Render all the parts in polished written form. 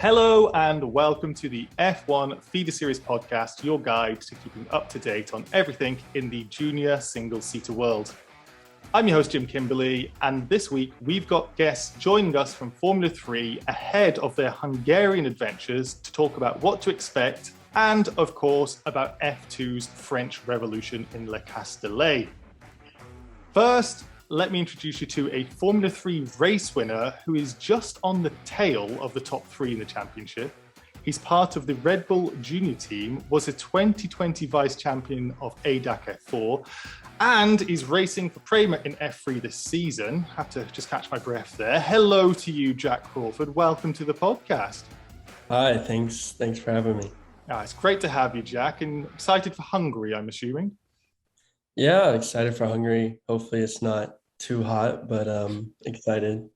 Hello and welcome to the F1 Feeder Series podcast, your guide to keeping up to date on everything in the junior single-seater world. I'm your host, Jim Kimberley, and this week we've got guests joining us from Formula 3 ahead of their Hungarian adventures to talk about what to expect and, of course, about F2's French Revolution in Le Castellet. First, let me introduce you to a Formula 3 race winner who is just on the tail of the top three in the championship. He's part of the Red Bull Junior team, was a 2020 vice champion of ADAC F4, and is racing for Prema in F3 this season. Have to just catch my breath there. Hello to you, Jack Crawford. Welcome to the podcast. Hi, thanks for having me. It's great to have you, Jack, and excited for Hungary, I'm assuming. Yeah, excited for Hungary. Hopefully it's not too hot, but excited.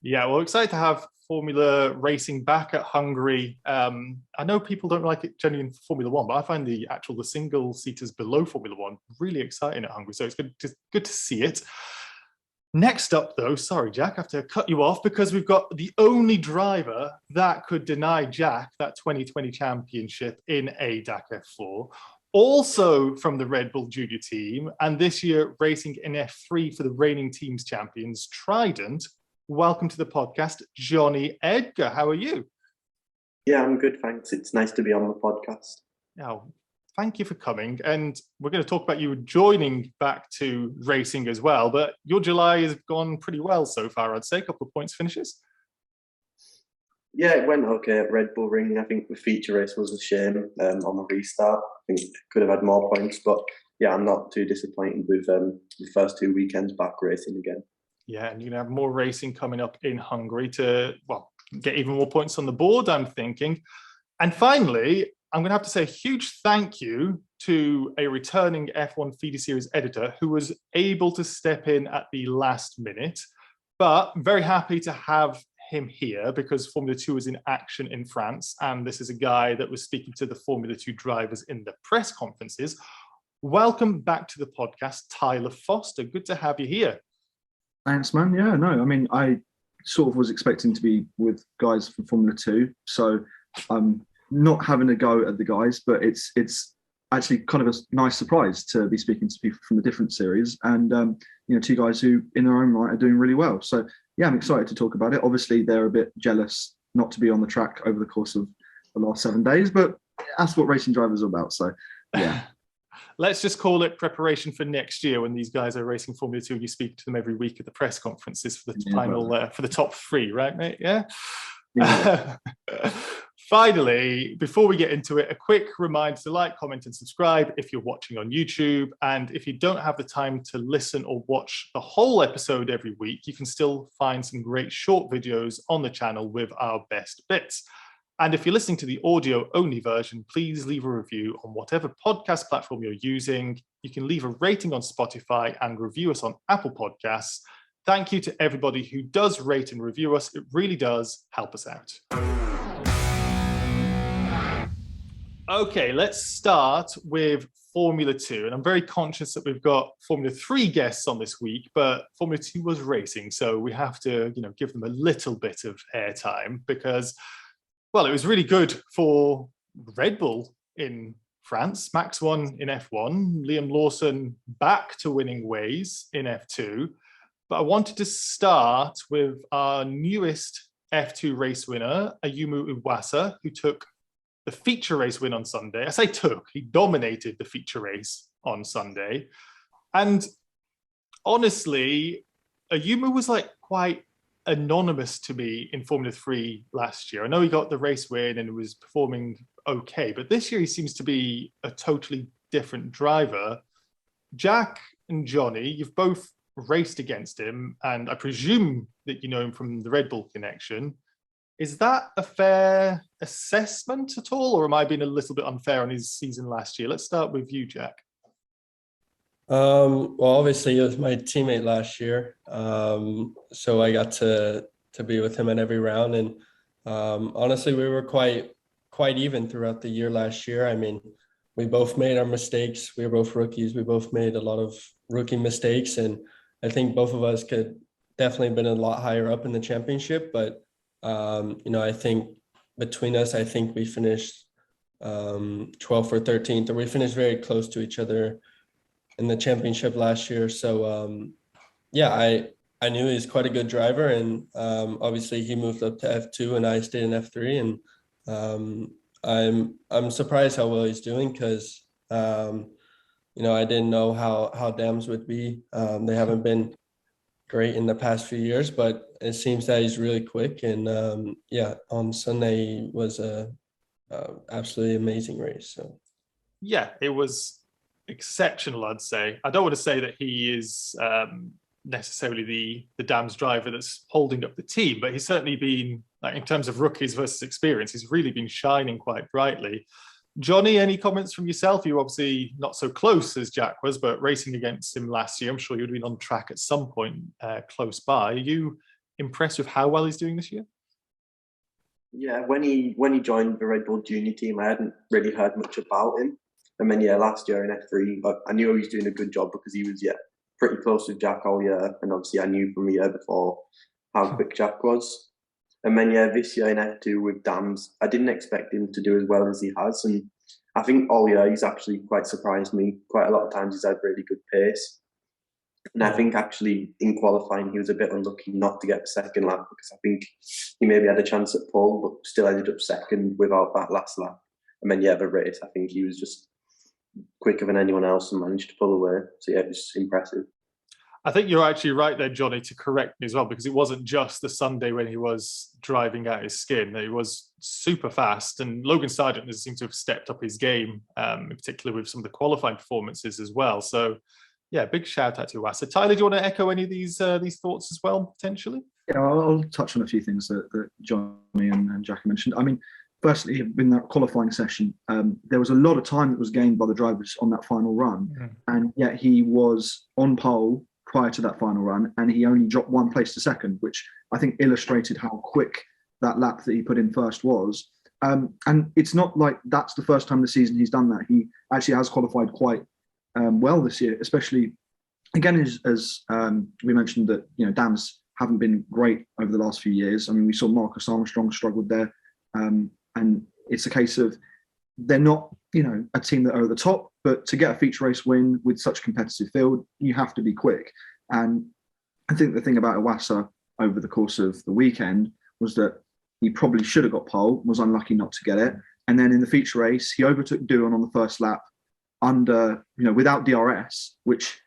Yeah, well, excited to have Formula racing back at Hungary. I know people don't like it generally in Formula One, but I find the single seaters below Formula One really exciting at Hungary. So it's good to see it. Next up, though, sorry, Jack, I have to cut you off because we've got the only driver that could deny Jack that 2020 championship in ADAC F4. Also from the Red Bull Junior team, and this year racing in F3 for the reigning teams champions, Trident. Welcome to the podcast, Jonny Edgar. How are you? Yeah, I'm good, thanks. It's nice to be on the podcast. Now, thank you for coming. And we're going to talk about you joining back to racing as well. But your July has gone pretty well so far, I'd say. A couple of points finishes. Yeah, it went okay at Red Bull Ring. I think the feature race was a shame on the restart. I think it could have had more points, but yeah, I'm not too disappointed with the first 2 weekends back racing again. Yeah, and you're going to have more racing coming up in Hungary to, get even more points on the board, I'm thinking. And finally, I'm going to have to say a huge thank you to a returning F1 Feeder Series editor who was able to step in at the last minute, but very happy to have him here because Formula 2 is in action in France, and this is a guy that was speaking to the Formula 2 drivers in the press conferences. Welcome back to the podcast, Tyler Foster. Good to have you here. Thanks, man. Yeah, no, I mean, I sort of was expecting to be with guys from Formula 2, so I'm not having a go at the guys, but it's actually kind of a nice surprise to be speaking to people from a different series and, two guys who in their own right are doing really well. So yeah, I'm excited to talk about it. Obviously, they're a bit jealous not to be on the track over the course of the last 7 days, but that's what racing drivers are about. So yeah. Let's just call it preparation for next year when these guys are racing Formula 2 and you speak to them every week at the press conferences for the final, for the top three, right, mate? Yeah. Finally, before we get into it, a quick reminder to like, comment, and subscribe if you're watching on YouTube. And if you don't have the time to listen or watch the whole episode every week, you can still find some great short videos on the channel with our best bits. And if you're listening to the audio-only version, please leave a review on whatever podcast platform you're using. You can leave a rating on Spotify and review us on Apple Podcasts. Thank you to everybody who does rate and review us. It really does help us out. Okay, let's start with Formula 2. And I'm very conscious that we've got Formula 3 guests on this week, but Formula 2 was racing. So we have to, give them a little bit of airtime because, it was really good for Red Bull in France. Max won in F1. Liam Lawson back to winning ways in F2. But I wanted to start with our newest F2 race winner, Ayumu Iwasa, who took the feature race win on Sunday. I say took, he dominated the feature race on Sunday. And honestly, Ayumu was quite anonymous to me in Formula 3 last year. I know he got the race win and was performing okay, but this year he seems to be a totally different driver. Jack and Jonny, you've both raced against him, and I presume that you know him from the Red Bull connection. Is that a fair assessment at all, or am I being a little bit unfair on his season last year? Let's start with you, Jack. Obviously, he was my teammate last year, so I got to be with him in every round, and honestly, we were quite even throughout the year last year. I mean, we both made our mistakes. We were both rookies. We both made a lot of rookie mistakes, and I think both of us could definitely been a lot higher up in the championship, but I think between us, I think we finished 12th or 13th, or we finished very close to each other in the championship last year. So yeah, I knew he's quite a good driver, and obviously he moved up to F2 and I stayed in F3, and I'm surprised how well he's doing, because you know, I didn't know how Dams would be. They haven't been great in the past few years, but it seems that he's really quick. And yeah, on Sunday was a absolutely amazing race. So yeah, it was exceptional, I'd say. I don't want to say that he is necessarily the Dams driver that's holding up the team, but he's certainly been, like, in terms of rookies versus experience, he's really been shining quite brightly. Jonny, any comments from yourself? You're obviously not so close as Jack was, but racing against him last year, I'm sure you would have been on track at some point close by. Are you impressed with how well he's doing this year? Yeah, when he joined the Red Bull Junior team, I hadn't really heard much about him. And then yeah, last year in F3, I knew he was doing a good job because he was pretty close with Jack all year, and obviously I knew from the year before how quick Jack was. And then yeah, this year in F2 with Dams, I didn't expect him to do as well as he has, and I think all year he's actually quite surprised me. Quite a lot of times he's had really good pace. And I think actually in qualifying he was a bit unlucky not to get the second lap, because I think he maybe had a chance at pole but still ended up second without that last lap. And then yeah, the race, I think he was just quicker than anyone else and managed to pull away. So yeah, it was impressive. I think you're actually right there, Jonny, to correct me as well, because it wasn't just the Sunday when he was driving out his skin. He was super fast, and Logan Sargent has seemed to have stepped up his game, in particular with some of the qualifying performances as well. So yeah, big shout out to Iwasa. Tyler, do you want to echo any of these thoughts as well, potentially? Yeah, I'll touch on a few things that Jonny and Jackie mentioned. I mean, firstly, in that qualifying session, there was a lot of time that was gained by the drivers on that final run, and yet he was on pole prior to that final run, and he only dropped one place to second, which I think illustrated how quick that lap that he put in first was. And it's not like that's the first time this season he's done that. He actually has qualified quite well this year, especially, again, as we mentioned that, you know, Dams haven't been great over the last few years. I mean, we saw Marcus Armstrong struggled there, and it's a case of they're not, you know, a team that are at the top, but to get a feature race win with such a competitive field, you have to be quick. And I think the thing about Iwasa over the course of the weekend was that he probably should have got pole, was unlucky not to get it. And then in the feature race, he overtook Doohan on the first lap under, you know, without DRS, which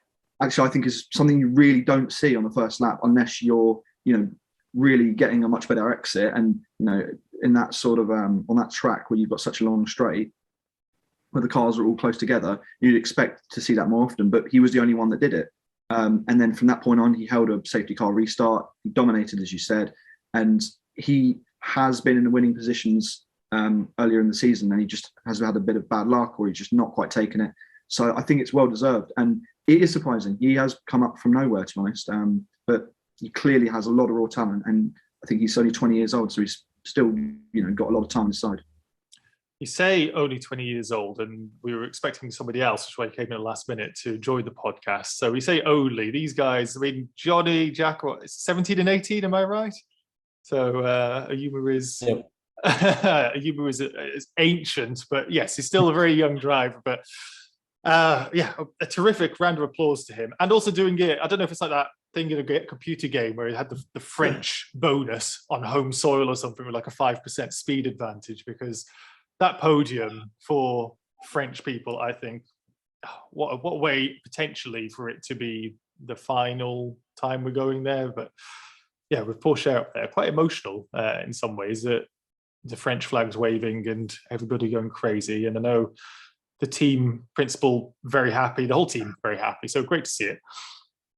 actually I think is something you really don't see on the first lap unless you're, you know, really getting a much better exit. And, you know, in that sort of, on that track where you've got such a long straight, where the cars are all close together, you'd expect to see that more often, but he was the only one that did it. And then from that point on, he held a safety car restart. He dominated, as you said, and he has been in the winning positions earlier in the season, and he just has had a bit of bad luck, or he's just not quite taken it. So I think it's well deserved, and it is surprising. He has come up from nowhere, to be honest, but he clearly has a lot of raw talent, and I think he's only 20 years old, so he's still, you know, got a lot of time on his side. You say only 20 years old, and we were expecting somebody else, which is why he came in at the last minute to join the podcast. So we say only. These guys, I mean, Jonny, Jack, what, 17 and 18, am I right? So Ayumu is... Yep. Ayumu is ancient, but yes, he's still a very young driver. But yeah, a terrific round of applause to him. And also doing it, I don't know if it's like that thing in a computer game where he had the French bonus on home soil or something with like a 5% speed advantage, because that podium for French people, I think, what a way potentially for it to be the final time we're going there. But yeah, with Porsche up there, quite emotional in some ways, that the French flag's waving and everybody going crazy. And I know the team principal very happy, the whole team very happy. So great to see it.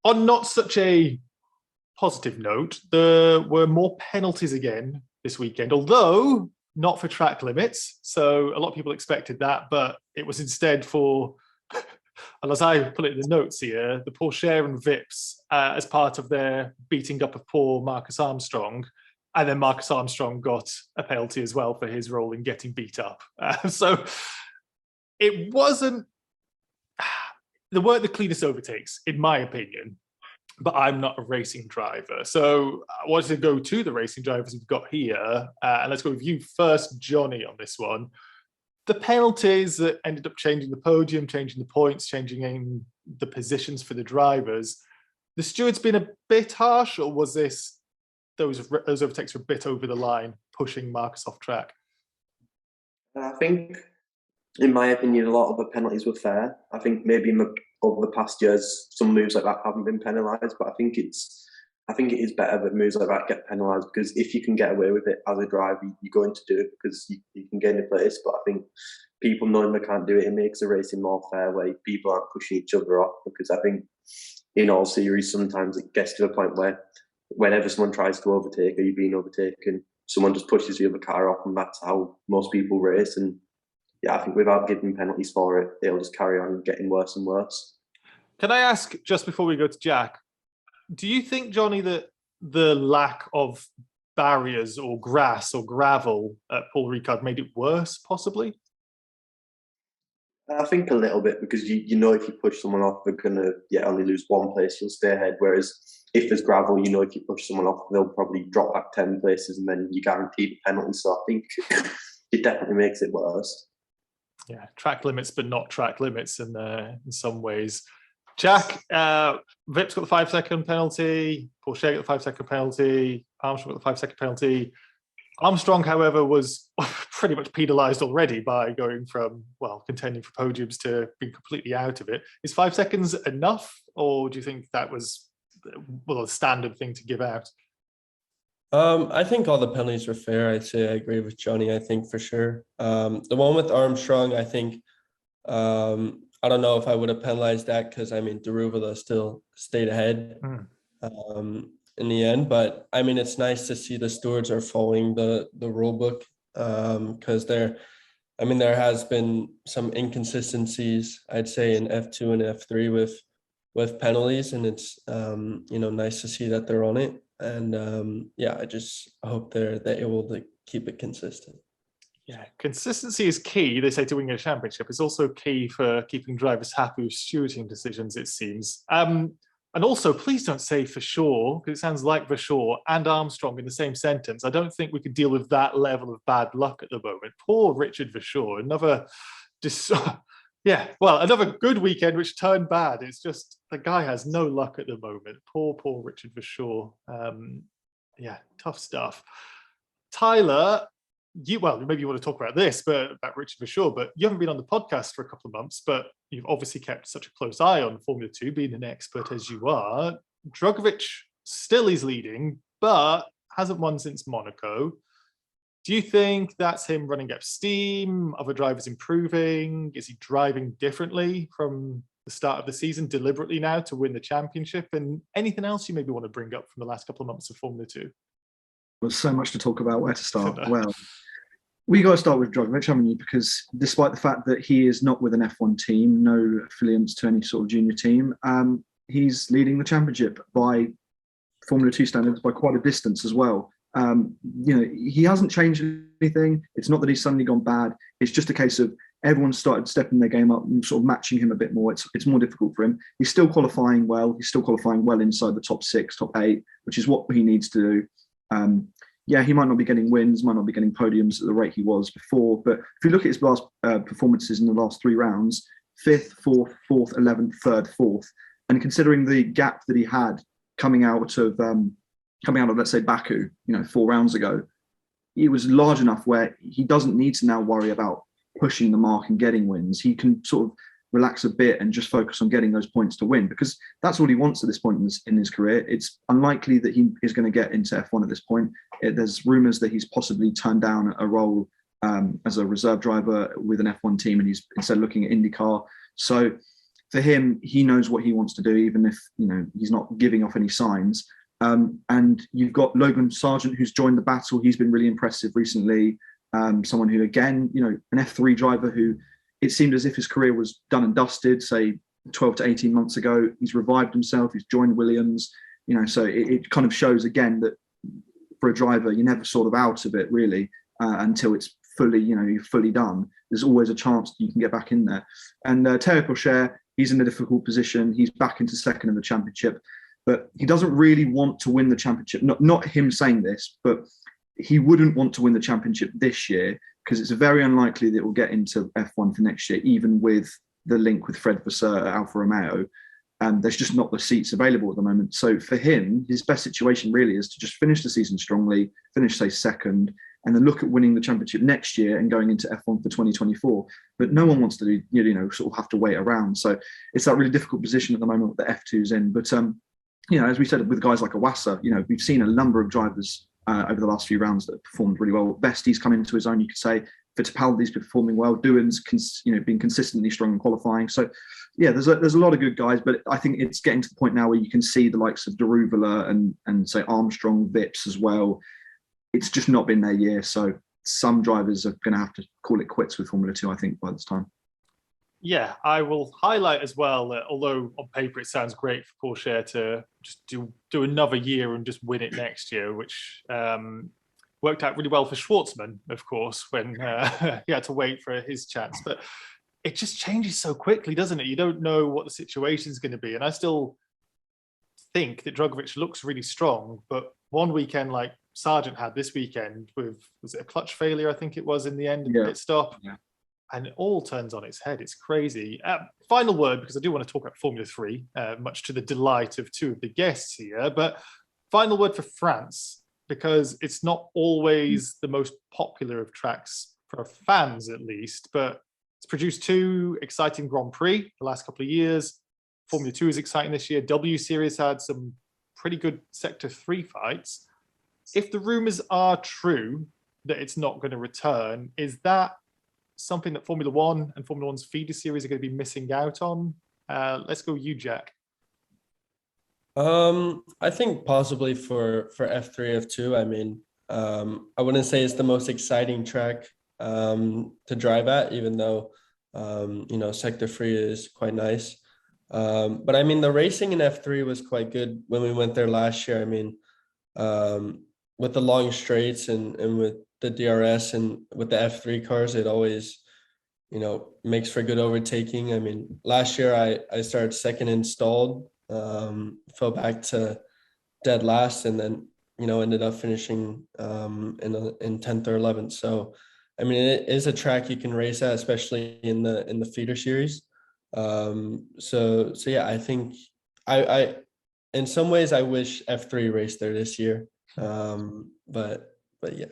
On not such a positive note, there were more penalties again this weekend, although not for track limits. So a lot of people expected that, but it was instead for, and as I put it in the notes here, the Porsche and Vips as part of their beating up of poor Marcus Armstrong. And then Marcus Armstrong got a penalty as well for his role in getting beat up. So it wasn't, there weren't the cleanest overtakes, in my opinion. but I'm not a racing driver. So I wanted to go to the racing drivers we've got here. And let's go with you first, Jonny, on this one. The penalties that ended up changing the podium, changing the points, changing the positions for the drivers. The stewards been a bit harsh, or was this those overtakes were a bit over the line, pushing Marcus off track? I think, in my opinion, a lot of the penalties were fair. I think maybe over the past years, some moves like that haven't been penalised, but I think it is better that moves like that get penalised, because if you can get away with it as a driver, you're going to do it because you can gain a place. But I think people knowing they can't do it, it makes the racing more fair, where people aren't pushing each other off. Because I think in all series, sometimes it gets to the point where whenever someone tries to overtake or you're being overtaken, someone just pushes the other car off, and that's how most people race. And yeah, I think without giving penalties for it, it'll just carry on getting worse and worse. Can I ask, just before we go to Jack, do you think, Jonny, that the lack of barriers or grass or gravel at Paul Ricard made it worse, possibly? I think a little bit, because you know if you push someone off, they're going to only lose one place, you'll stay ahead. Whereas if there's gravel, you know if you push someone off, they'll probably drop back 10 places and then you guarantee the penalty. So I think it definitely makes it worse. Yeah, track limits, but not track limits in some ways. Jack, Vip's got the 5-second penalty, Paul Shea got the 5-second penalty, Armstrong got the 5-second penalty. Armstrong, however, was pretty much penalised already by going from, contending for podiums to being completely out of it. Is 5 seconds enough, or do you think that was a standard thing to give out? I think all the penalties were fair. I'd say I agree with Jonny, I think, for sure. The one with Armstrong, I think, I don't know if I would have penalized that, because, Daruvula still stayed ahead in the end. But, it's nice to see the stewards are following the rule book, because there has been some inconsistencies, I'd say, in F2 and F3 with penalties, and it's, nice to see that they're on it. And I just hope they're able to keep it consistent. Yeah, consistency is key, they say, to winning a championship. It's also key for keeping drivers happy with stewarding decisions, it seems. And also, please don't say for sure, because it sounds like for sure and Armstrong in the same sentence. I don't think we could deal with that level of bad luck at the moment. Poor Richard Verschoor, another good weekend which turned bad. It's just, the guy has no luck at the moment. Poor Richard Verschoor. Tough stuff. Tyler, maybe you want to talk about this, but about Richard Verschoor, but you haven't been on the podcast for a couple of months, but you've obviously kept such a close eye on Formula 2, being an expert as you are. Drugovich still is leading, but hasn't won since Monaco. Do you think that's him running out of steam? Other drivers improving? Is he driving differently from the start of the season deliberately now to win the championship? And anything else you maybe want to bring up from the last couple of months of Formula 2? There's so much to talk about. Where to start? Well, we got to start with Drugovich, haven't you? Because despite the fact that he is not with an F1 team, no affiliates to any sort of junior team, he's leading the championship by Formula 2 standards by quite a distance as well. He hasn't changed anything. It's not that he's suddenly gone bad. It's just a case of everyone started stepping their game up and sort of matching him a bit more. It's more difficult for him. He's still qualifying well. He's still qualifying well inside the top 6, top 8, which is what he needs to do. He might not be getting wins, might not be getting podiums at the rate he was before. But if you look at his last performances in the last 3 rounds, 5th, 4th, 4th, 11th, 3rd, 4th, and considering the gap that he had coming out of let's say Baku, 4 rounds ago, it was large enough where he doesn't need to now worry about pushing the mark and getting wins. He can sort of relax a bit and just focus on getting those points to win, because that's all he wants at this point in his career. It's unlikely that he is going to get into F1 at this point. There's rumours that he's possibly turned down a role as a reserve driver with an F1 team, and he's instead looking at IndyCar. So for him, he knows what he wants to do, even if he's not giving off any signs. And you've got Logan Sargent, who's joined the battle. He's been really impressive recently. Someone who, again, an F3 driver who it seemed as if his career was done and dusted, say 12 to 18 months ago. He's revived himself. He's joined Williams. So it kind of shows again that for a driver, you're never sort of out of it really until it's fully, you're fully done. There's always a chance you can get back in there. And Teo Pourchaire, he's in a difficult position. He's back into 2nd in the championship. but he doesn't really want to win the championship. Not him saying this, but he wouldn't want to win the championship this year because it's very unlikely that it will get into F1 for next year, even with the link with Fred Vasseur at Alfa Romeo. There's just not the seats available at the moment. So for him, his best situation really is to just finish the season strongly, finish, say, second, and then look at winning the championship next year and going into F1 for 2024. But no one wants to do, sort of have to wait around. So it's that really difficult position at the moment that the F2's in. But, as we said, with guys like Iwasa, we've seen a number of drivers over the last few rounds that have performed really well. Vesti's come into his own, you could say. Fittipaldi's been performing well. Doohan's, been consistently strong in qualifying. So, yeah, there's a lot of good guys, but I think it's getting to the point now where you can see the likes of Daruvula and say Armstrong, Vips as well. It's just not been their year. So some drivers are going to have to call it quits with Formula 2, I think, by this time. Yeah, I will highlight as well that although on paper it sounds great for Porsche to just do another year and just win it next year, which worked out really well for Schwartzman, of course, when he had to wait for his chance. But it just changes so quickly, doesn't it? You don't know what the situation is going to be. And I still think that Drugovich looks really strong, but one weekend like Sargent had this weekend with, was it a clutch failure, I think it was, in the end, pit stop? Yeah. And it all turns on its head. It's crazy. Final word, because I do want to talk about Formula 3, much to the delight of two of the guests here, but final word for France, because it's not always the most popular of tracks for fans, at least, but it's produced two exciting Grand Prix the last couple of years. Formula 2 is exciting this year. W Series had some pretty good Sector 3 fights. If the rumours are true that it's not going to return, is that something that Formula 1 and Formula 1's feeder series are going to be missing out on? Let's go you, Jack. I think possibly for F3, F2. I mean, I wouldn't say it's the most exciting track to drive at, even though, Sector 3 is quite nice. But I mean, the racing in F3 was quite good when we went there last year. I mean, with the long straights and with the DRS and with the F3 cars, it always, makes for good overtaking. I mean, last year I started second installed, fell back to dead last, and then, ended up finishing in 10th or 11th. So, I mean, it is a track you can race at, especially in the feeder series. So yeah, I think I in some ways I wish F3 raced there this year. But yeah.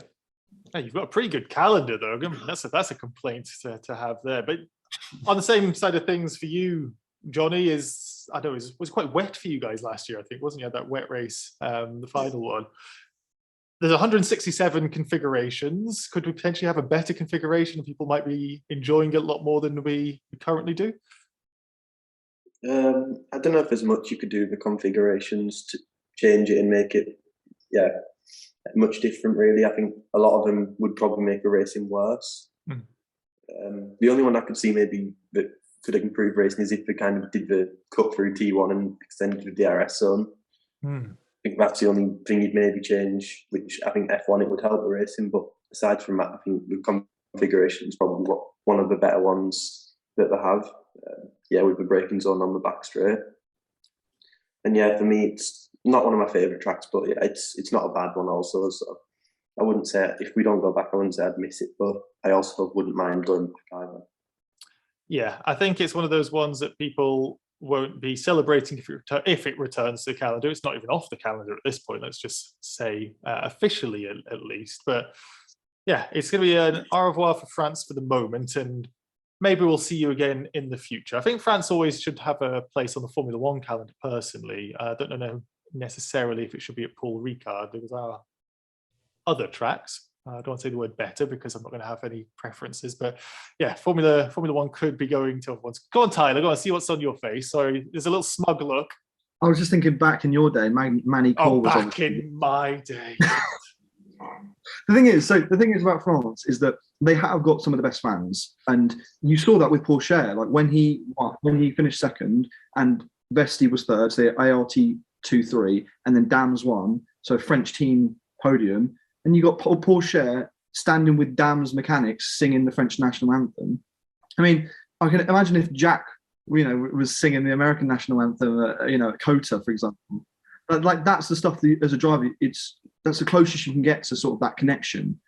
Hey, you've got a pretty good calendar, though. I mean, that's a complaint to have there. But on the same side of things for you, Jonny, is I know it was quite wet for you guys last year. I think, wasn't you, that wet race, the final one? There's 167 configurations. Could we potentially have a better configuration? People might be enjoying it a lot more than we currently do. I don't know if there's much you could do with the configurations to change it and make it, much different, really. I think a lot of them would probably make the racing worse. The only one I could see maybe that could improve racing is if they kind of did the cut through T1 and extended the DRS zone. I think that's the only thing you'd maybe change, which I think F1 it would help the racing. But aside from that, I think the configuration is probably one of the better ones that they have. With the braking zone on the back straight. And for me, it's not one of my favourite tracks, but it's not a bad one also. So I wouldn't say, if we don't go back, I wouldn't say I'd miss it, but I also wouldn't mind going back either. Yeah, I think it's one of those ones that people won't be celebrating if it returns to the calendar. It's not even off the calendar at this point, let's just say officially at least. But yeah, it's going to be an au revoir for France for the moment, and maybe we'll see you again in the future. I think France always should have a place on the Formula 1 calendar, personally. I don't know necessarily if it should be at Paul Ricard. There are other tracks. I don't want to say the word better because I'm not going to have any preferences. But yeah, Formula 1 could be going to everyone's. Go on, Tyler. Go on, see what's on your face. Sorry, there's a little smug look. I was just thinking back in your day, Manny Cole was back in my day. The thing is about France is that they have got some of the best fans, and you saw that with Porsche. Like when he finished second, and Vesti was third, so ART 2-3, and then Dams won, so French team podium, and you got Porsche standing with Dams mechanics singing the French national anthem. I mean, I can imagine if Jack, was singing the American national anthem, at COTA, for example. Like that's the stuff that, as a driver, that's the closest you can get to sort of that connection.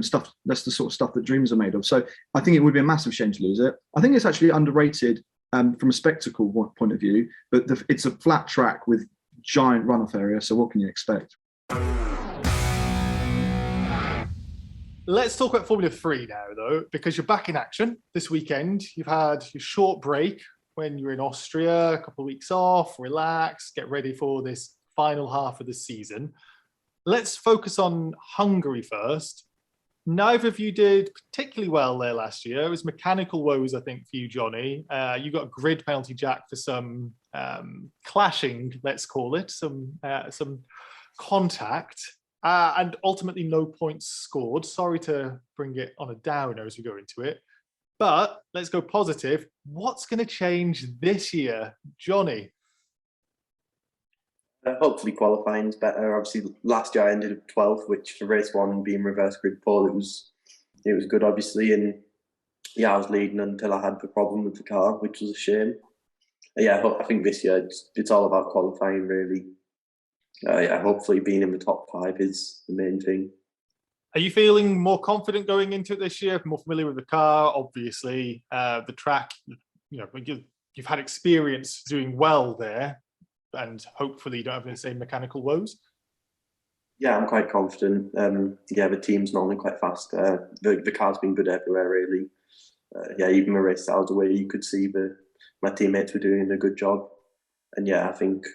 Stuff that's the sort of stuff that dreams are made of. So I think it would be a massive shame to lose it. I think it's actually underrated from a spectacle point of view, but it's a flat track with giant runoff area. So what can you expect? Let's talk about Formula 3 now, though, because you're back in action this weekend. You've had your short break when you were in Austria, a couple of weeks off, relax, get ready for this final half of the season. Let's focus on Hungary first. Neither of you did particularly well there last year. It was mechanical woes, I think, for you, Jonny. You got a grid penalty, Jack, for some clashing, let's call it, some contact. And ultimately no points scored. Sorry to bring it on a downer as we go into it. But let's go positive. What's going to change this year, Jonny? Hopefully qualifying is better. Obviously, last year I ended up 12th, which for race one being reverse grid pole, it was good, obviously. And yeah, I was leading until I had the problem with the car, which was a shame. Yeah, I think this year it's all about qualifying, really. Hopefully being in the top 5 is the main thing. Are you feeling more confident going into it this year? More familiar with the car, obviously. The track, you've had experience doing well there, and hopefully you don't have the same mechanical woes. Yeah, I'm quite confident. The team's normally quite fast. The car's been good everywhere, really. Even the race I was away, you could see my teammates were doing a good job. And yeah, I think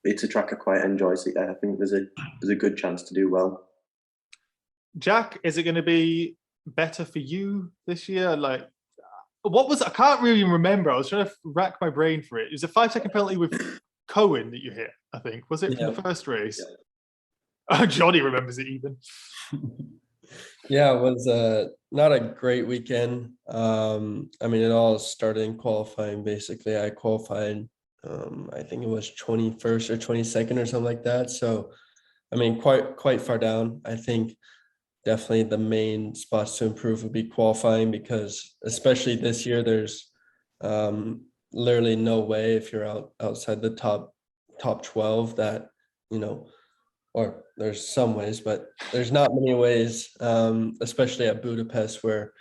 it's a track I quite enjoy. So yeah, I think there's a good chance to do well. Jack, is it going to be better for you this year? I can't really remember. I was trying to rack my brain for it. It was a 5-second penalty with Cohen that you hit, I think. Was it from the first race? Yeah. Oh, Jonny remembers it even. Yeah, it was not a great weekend. It all started in qualifying, basically. I qualified, I think it was 21st or 22nd or something like that. So, quite far down. I think definitely the main spots to improve would be qualifying, because especially this year, there's literally no way if you're outside the top 12 that, or there's some ways, but there's not many ways, especially at Budapest, where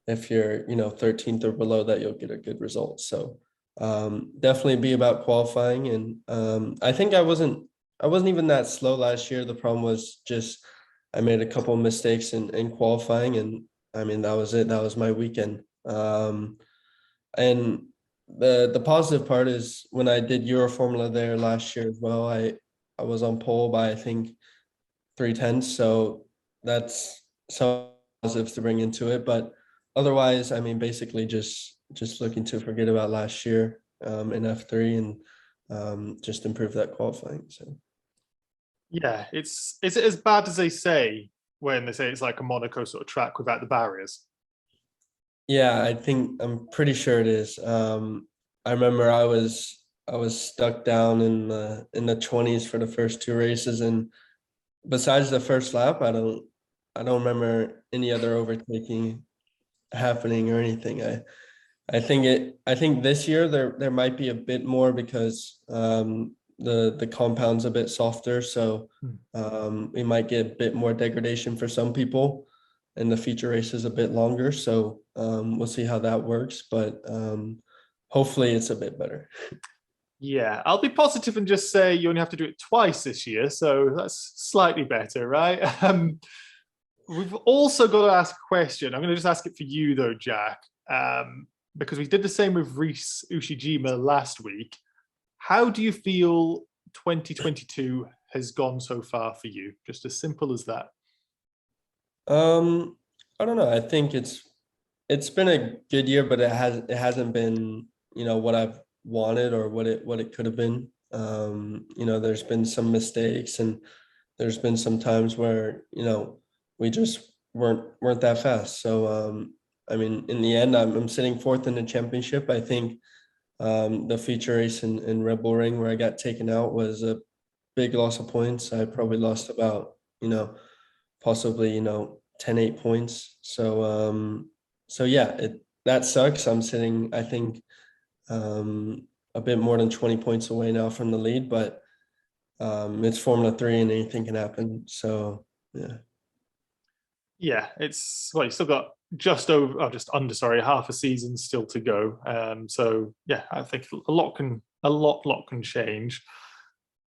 if you're, 13th or below that, you'll get a good result. So definitely be about qualifying. And I think I wasn't even that slow last year. The problem was just I made a couple of mistakes in qualifying, and that was it. That was my weekend. And the positive part is when I did Euroformula there last year as well, I was on pole by, I think, 3/10. So that's some positives to bring into it. But otherwise, basically just looking to forget about last year in F3 and just improve that qualifying. So. Yeah, is it as bad as they say when they say it's like a Monaco sort of track without the barriers? Yeah, I'm pretty sure it is. I remember I was stuck down in the 20s for the first 2 races, and besides the first lap, I don't remember any other overtaking happening or anything. I think this year there might be a bit more because the compound's a bit softer, so we might get a bit more degradation for some people, and the feature race is a bit longer. So we'll see how that works, but hopefully it's a bit better. Yeah, I'll be positive and just say you only have to do it twice this year, so that's slightly better, right? We've also got to ask a question. I'm going to just ask it for you though, Jack, because we did the same with Reese Ushijima last week. How do you feel 2022 has gone so far for you? Just as simple as that. I don't know. I think it's been a good year, but it hasn't been, what I've wanted or what it could have been. There's been some mistakes, and there's been some times where, we just weren't that fast. So, in the end, I'm sitting 4th in the championship. I think the feature race in Red Bull Ring where I got taken out was a big loss of points. I probably lost about, possibly, 10-8 points. So, yeah, that sucks. I'm sitting, I think, a bit more than 20 points away now from the lead, but it's Formula 3 and anything can happen. So, yeah. Yeah, it's well, you still got just under half a season still to go. So yeah, I think a lot can change.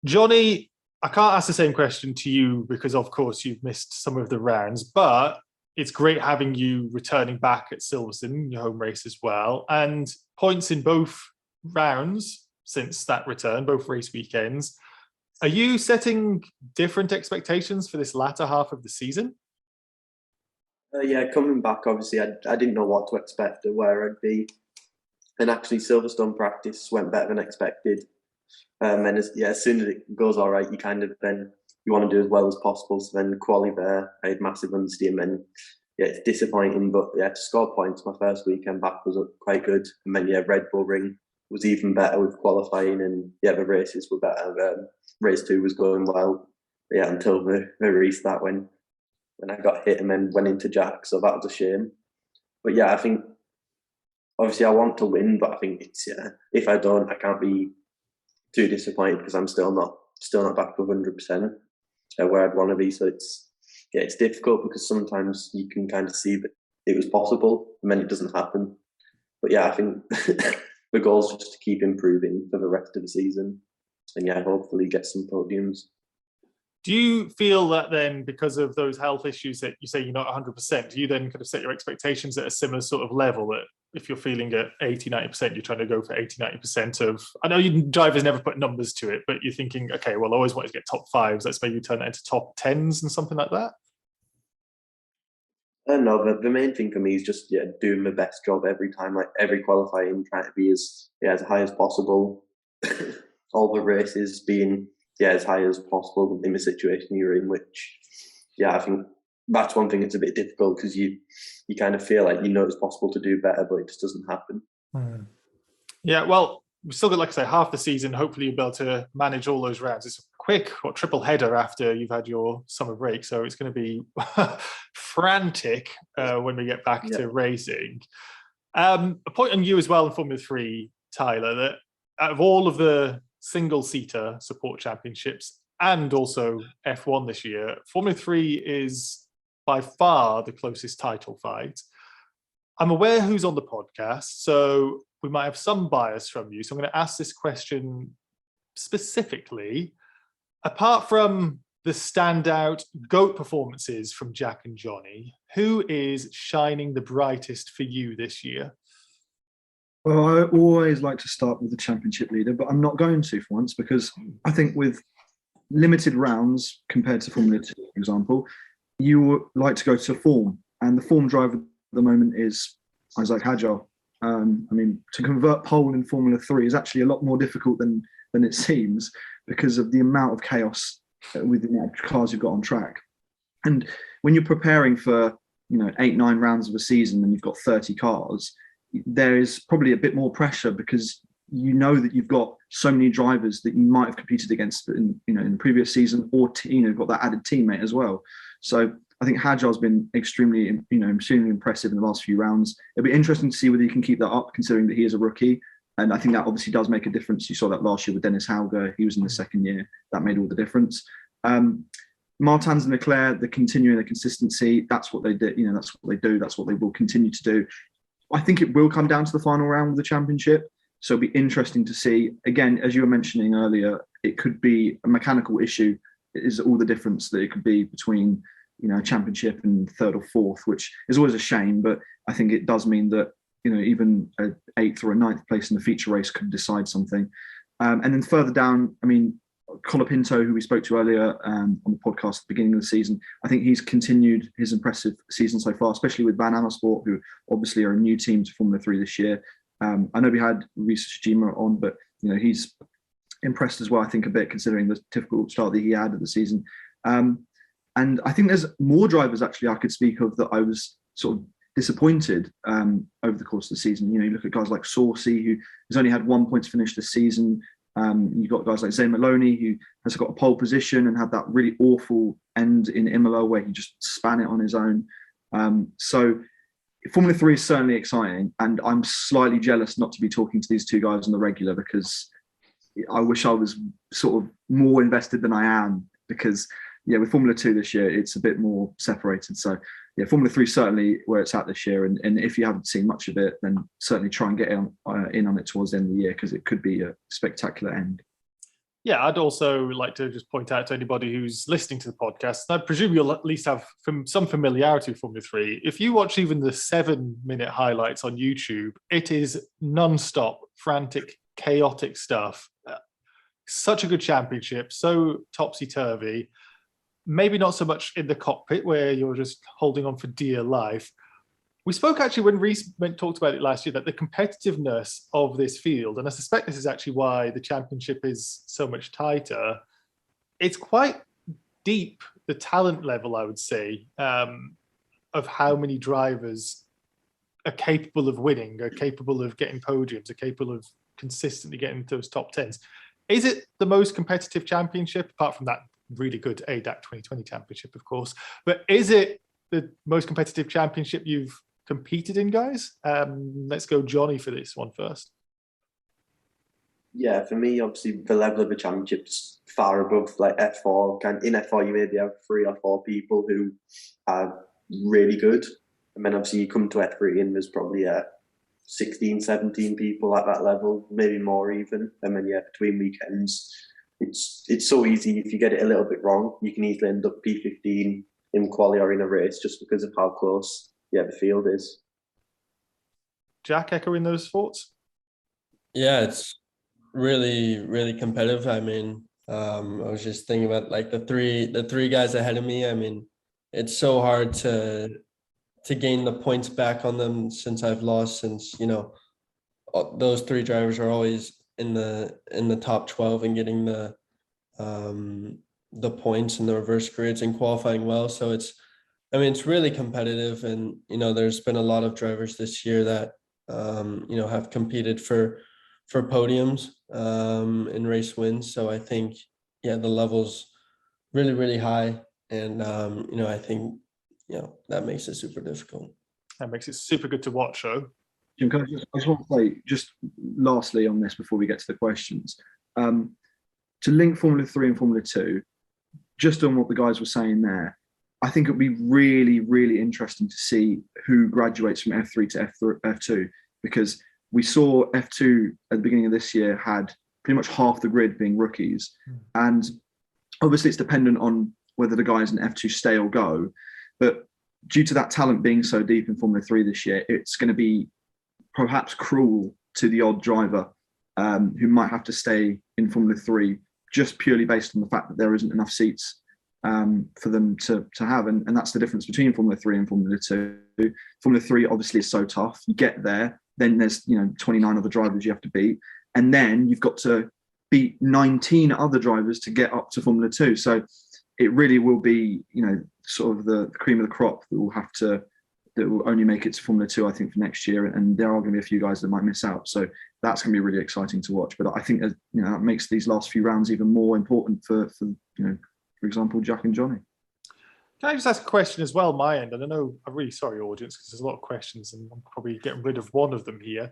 Jonny, I can't ask the same question to you because of course you've missed some of the rounds, but it's great having you returning back at Silverstone, your home race as well, and points in both rounds since that return, both race weekends. Are you setting different expectations for this latter half of the season? Yeah, coming back, obviously, I didn't know what to expect or where I'd be. And actually, Silverstone practice went better than expected. And as soon as it goes all right, you kind of then you want to do as well as possible. So then quali there, I had massive understeam, and yeah, it's disappointing. But yeah, to score points, my first weekend back was quite good. And then yeah, Red Bull Ring was even better with qualifying, and yeah, the races were better. Race 2 was going well. Yeah, until the restart when I got hit and then went into Jack, so that was a shame. But yeah, I think obviously I want to win, but I think it's if I don't, I can't be too disappointed because I'm still not back to 100% where I'd want to be. So it's difficult because sometimes you can kind of see that it was possible and then it doesn't happen. But yeah, I think the goal is just to keep improving for the rest of the season, and yeah, hopefully get some podiums. Do you feel that then, because of those health issues that you say you're not 100%, do you then kind of set your expectations at a similar sort of level that if you're feeling at 80, 90%, you're trying to go for 80, 90% of, I know drivers never put numbers to it, but you're thinking, okay, well, I always wanted to get top 5s. Let's maybe turn that into top 10s and something like that? No, the main thing for me is just doing my best job every time, like every qualifying, trying to be as high as possible. All the races being as high as possible in the situation you're in, which I think that's one thing that's a bit difficult because you kind of feel like it's possible to do better, but it just doesn't happen. Yeah, well, we've still got, like I say, half the season. Hopefully you'll be able to manage all those rounds. It's a quick triple header after you've had your summer break, so it's going to be frantic when we get back to racing. A point on you as well in Formula 3, Tyler, that out of all of the single-seater support championships and also F1 this year, Formula 3 is by far the closest title fight. I'm aware who's on the podcast, so we might have some bias from you. So I'm going to ask this question specifically. Apart from the standout GOAT performances from Jack and Jonny, who is shining the brightest for you this year? Well, I always like to start with the championship leader, but I'm not going to for once because I think with limited rounds compared to Formula 2, for example, you would like to go to form. And the form driver at the moment is Isaac Hadjar. I mean, to convert pole in Formula 3 is actually a lot more difficult than it seems because of the amount of chaos with the amount of cars you've got on track. And when you're preparing for 8-9 rounds of a season and you've got 30 cars, there is probably a bit more pressure because you know that you've got so many drivers that you might have competed against in the previous season, or got that added teammate as well. So I think Hadjar's been extremely impressive in the last few rounds. It'll be interesting to see whether he can keep that up, considering that he is a rookie. And I think that obviously does make a difference. You saw that last year with Dennis Hauger. He was in the second year. That made all the difference. Martins and Leclerc, the continuing the consistency, that's what they did. That's what they do. That's what they will continue to do. I think it will come down to the final round of the championship. So it'll be interesting to see. Again, as you were mentioning earlier, it could be a mechanical issue. It is all the difference that it could be between, championship and third or fourth, which is always a shame. But I think it does mean that, even an 8th or a 9th place in the feature race could decide something. And then further down, I mean, Colapinto, who we spoke to earlier on the podcast at the beginning of the season, I think he's continued his impressive season so far, especially with Van Amersfoort, who obviously are a new team to Formula 3 this year. I know we had Risa Shijima on, but he's impressed as well, I think, a bit, considering the difficult start that he had of the season. And I think there's more drivers, actually, I could speak of that I was sort of disappointed over the course of the season. You look at guys like Saucy, who has only had 1 point to finish this season. You've got guys like Zane Maloney, who has got a pole position and had that really awful end in Imola where he just span it on his own. So Formula 3 is certainly exciting, and I'm slightly jealous not to be talking to these two guys on the regular because I wish I was sort of more invested than I am, because yeah, with Formula 2 this year, it's a bit more separated. So yeah, Formula 3 certainly where it's at this year. And if you haven't seen much of it, then certainly try and get in on it towards the end of the year, because it could be a spectacular end. Yeah, I'd also like to just point out to anybody who's listening to the podcast, I presume you'll at least have some familiarity with Formula 3. If you watch even the 7-minute highlights on YouTube, it is non-stop, frantic, chaotic stuff. Such a good championship, so topsy-turvy. Maybe not so much in the cockpit where you're just holding on for dear life. We spoke actually when Reese talked about it last year, that the competitiveness of this field, and I suspect this is actually why the championship is so much tighter, it's quite deep, the talent level, I would say, of how many drivers are capable of winning, are capable of getting podiums, are capable of consistently getting those top tens. Is it the most competitive championship, apart from that really good ADAC 2020 championship, of course, but is it the most competitive championship you've competed in, guys? Let's go Jonny for this one first. Yeah, for me, obviously, the level of the championship's far above like F4. In F4, you maybe have 3 or 4 people who are really good. And then obviously you come to F3 and there's probably 16, 17 people at that level, maybe more even. And then, yeah, between weekends, it's so easy. If you get it a little bit wrong, you can easily end up P15 in quali or in a race just because of how close the field is. Jack, echoing those thoughts? Yeah, it's really, really competitive. I mean, I was just thinking about like the three guys ahead of me. I mean, it's so hard to gain the points back on them since I've lost, since, those 3 drivers are always in the top 12 and getting the points and the reverse grids and qualifying well. So it's really competitive, and there's been a lot of drivers this year that have competed for podiums in race wins. So I think the level's really, really high, and I think that makes it super difficult. That makes it super good to watch, though. Jim, I just want to say, just lastly on this before we get to the questions, to link Formula 3 and Formula 2, just on what the guys were saying there, I think it would be really, really interesting to see who graduates from F3 to F2, because we saw F2 at the beginning of this year had pretty much half the grid being rookies. And obviously it's dependent on whether the guys in F2 stay or go. But due to that talent being so deep in Formula 3 this year, it's going to be perhaps cruel to the odd driver who might have to stay in Formula 3 just purely based on the fact that there isn't enough seats for them to have. And that's the difference between Formula 3 and Formula 2. Formula 3 obviously is so tough. You get there, then there's 29 other drivers you have to beat. And then you've got to beat 19 other drivers to get up to Formula 2. So it really will be, sort of the cream of the crop that will only make it to Formula 2, I think, for next year. And there are going to be a few guys that might miss out. So that's going to be really exciting to watch. But I think that, that makes these last few rounds even more important for example, Jack and Jonny. Can I just ask a question as well, my end? And I know I'm really sorry, audience, because there's a lot of questions and I'm probably getting rid of one of them here.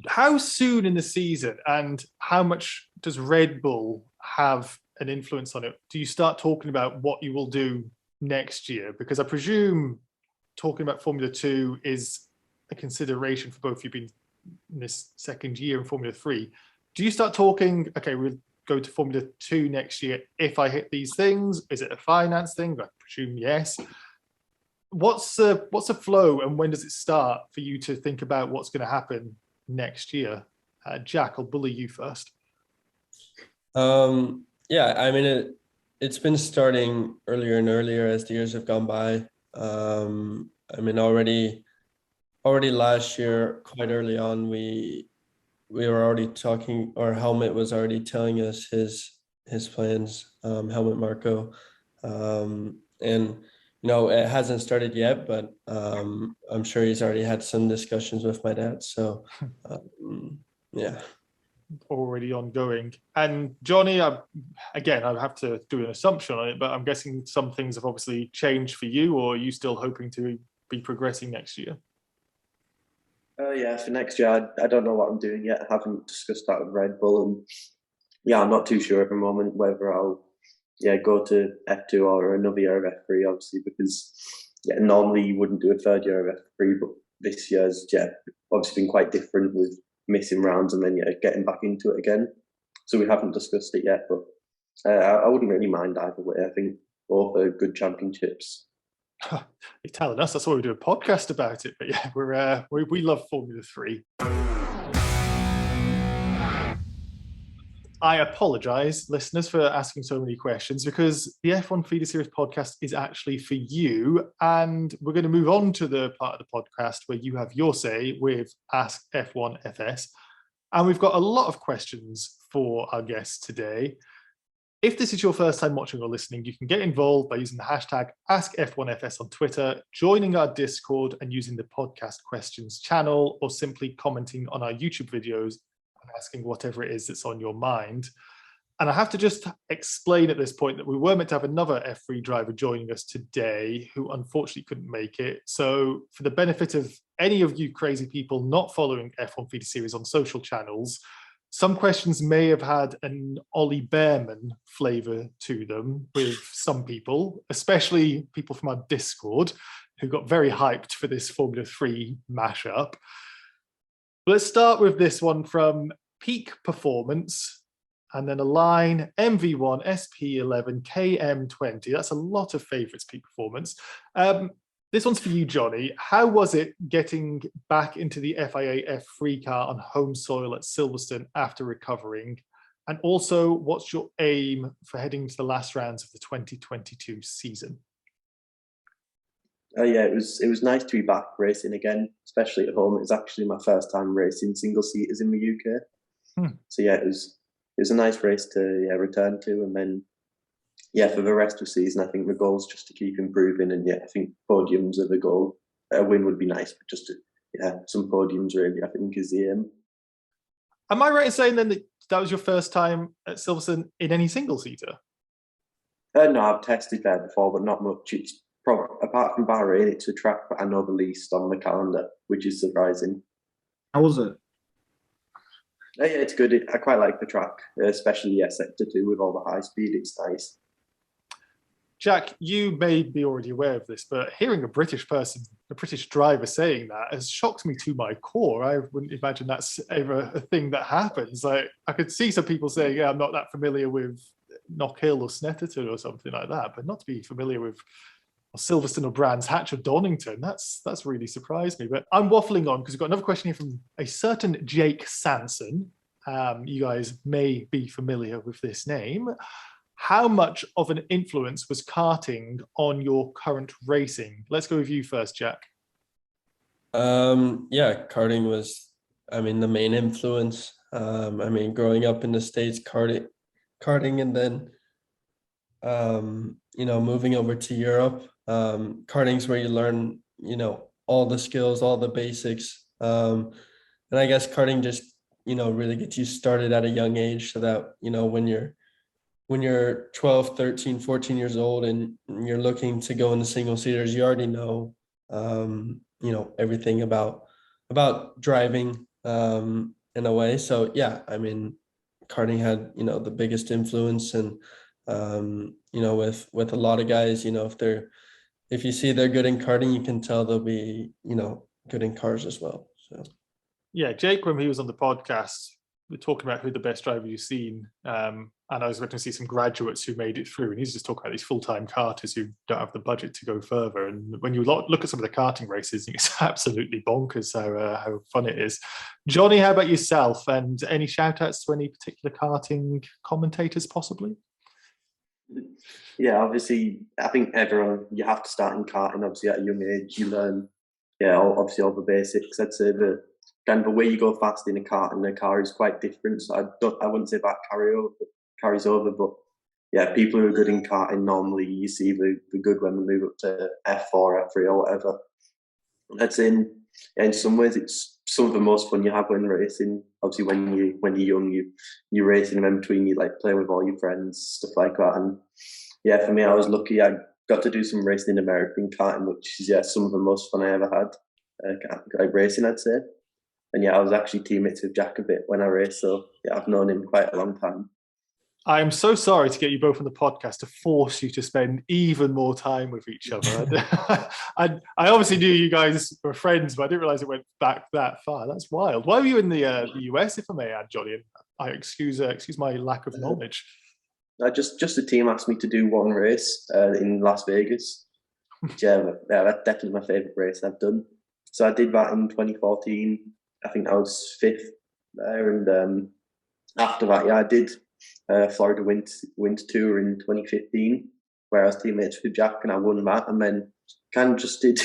How soon in the season and how much does Red Bull have an influence on it? Do you start talking about what you will do next year? Because I presume talking about Formula 2 is a consideration for both of you being in this second year in Formula 3. Do you start talking, okay, we'll go to Formula 2 next year if I hit these things? Is it a finance thing? I presume yes. What's the flow and when does it start for you to think about what's going to happen next year? Jack, I'll bully you first. Yeah, I mean, it's been starting earlier and earlier as the years have gone by. I mean, already last year, quite early on, we were already talking, or Helmut was already telling us his plans, Helmut Marko. And, it hasn't started yet, but I'm sure he's already had some discussions with my dad. So, yeah. Already ongoing. And Jonny, again, I have to do an assumption on it, but I'm guessing some things have obviously changed for you, or are you still hoping to be progressing next year? Yeah, for next year, I don't know what I'm doing yet. I haven't discussed that with Red Bull, and Yeah, I'm not too sure at the moment whether I'll go to F2 or another year of F3, obviously, because normally you wouldn't do a third year of F3, but this year's obviously been quite different with missing rounds and then getting back into it again. So we haven't discussed it yet, but I wouldn't really mind either way. I think both are good championships. You're telling us, that's why we do a podcast about it. But yeah, we love Formula 3. I apologize, listeners, for asking so many questions, because the F1 Feeder Series podcast is actually for you. And we're going to move on to the part of the podcast where you have your say with Ask F1 FS. And we've got a lot of questions for our guests today. If this is your first time watching or listening, you can get involved by using the hashtag AskF1FS on Twitter, joining our Discord and using the podcast questions channel, or simply commenting on our YouTube videos and asking whatever it is that's on your mind. And I have to just explain at this point that we were meant to have another F3 driver joining us today who unfortunately couldn't make it. So for the benefit of any of you crazy people not following F1 Feeder Series on social channels, some questions may have had an Ollie Behrman flavour to them with some people, especially people from our Discord, who got very hyped for this Formula 3 mashup. Let's start with this one from Peak Performance, and then a line, MV1, SP11, KM20. That's a lot of favourites, Peak Performance. This one's for you, Jonny. How was it getting back into the FIA F3 car on home soil at Silverstone after recovering? And also, what's your aim for heading to the last rounds of the 2022 season? It was nice to be back racing again, especially at home. It was actually my first time racing single seaters in the UK. So it was a nice race to return to, and then for the rest of the season, I think the goal is just to keep improving, and I think podiums are the goal. A win would be nice, but just some podiums really, I think, is the aim. Am I right in saying then that was your first time at Silverstone in any single seater? No, I've tested there before, but not much. It's probably, apart from Bahrain, it's a track that I know the least on the calendar, which is surprising. How was it? Yeah, it's good. I quite like the track, especially Sector 2 with all the high speed. It's nice. Jack, you may be already aware of this, but hearing a British driver saying that has shocked me to my core. I wouldn't imagine that's ever a thing that happens. Like, I could see some people saying, I'm not that familiar with Knockhill or Snetterton or something like that, but not to be familiar with Silverstone or Brands Hatch or Donington, that's really surprised me. But I'm waffling on because we've got another question here from a certain Jake Sanson. You guys may be familiar with this name. How much of an influence was karting on your current racing? Let's go with you first, Jack. Karting was, the main influence. Growing up in the States, karting, and then, moving over to Europe. Karting's where you learn, all the skills, all the basics. And I guess karting just, really gets you started at a young age so that, when you're 12, 13, 14 years old and you're looking to go into single seaters, you already know, everything about driving in a way. So, karting had, the biggest influence. And, with a lot of guys, if you see they're good in karting, you can tell they'll be, good in cars as well. So, yeah, Jake, when he was on the podcast, we're talking about who the best driver you've seen. And I was expecting to see some graduates who made it through. And he's just talking about these full-time karters who don't have the budget to go further. And when you look at some of the karting races, it's absolutely bonkers how fun it is. Jonny, how about yourself? And any shout-outs to any particular karting commentators, possibly? Yeah, obviously, I think everyone, you have to start in karting. Obviously, at a young age, you learn, obviously all the basics. I'd say the way you go fast in a car and the car is quite different. So I wouldn't say that carries over, but people who are good in karting, normally you see the good when they move up to F4, F3 or whatever. I'd say in some ways it's some of the most fun you have when racing. Obviously when you're young, you're racing, and in between you like play with all your friends, stuff like that. And for me, I was lucky. I got to do some racing in American karting, which is some of the most fun I ever had. Like racing, I'd say. And I was actually teammates with Jack a bit when I raced, so I've known him quite a long time. I'm so sorry to get you both on the podcast to force you to spend even more time with each other. I obviously knew you guys were friends, but I didn't realize it went back that far. That's wild. Why were you in the US, if I may add, Jonny? And I excuse my lack of knowledge. Just the team asked me to do one race in Las Vegas. Yeah, that's definitely my favourite race I've done. So I did that in 2014. I think I was fifth there, and after that, yeah, I did Florida Winter Tour in 2015, where I was teammates with Jack, and I won that, and then kind of just did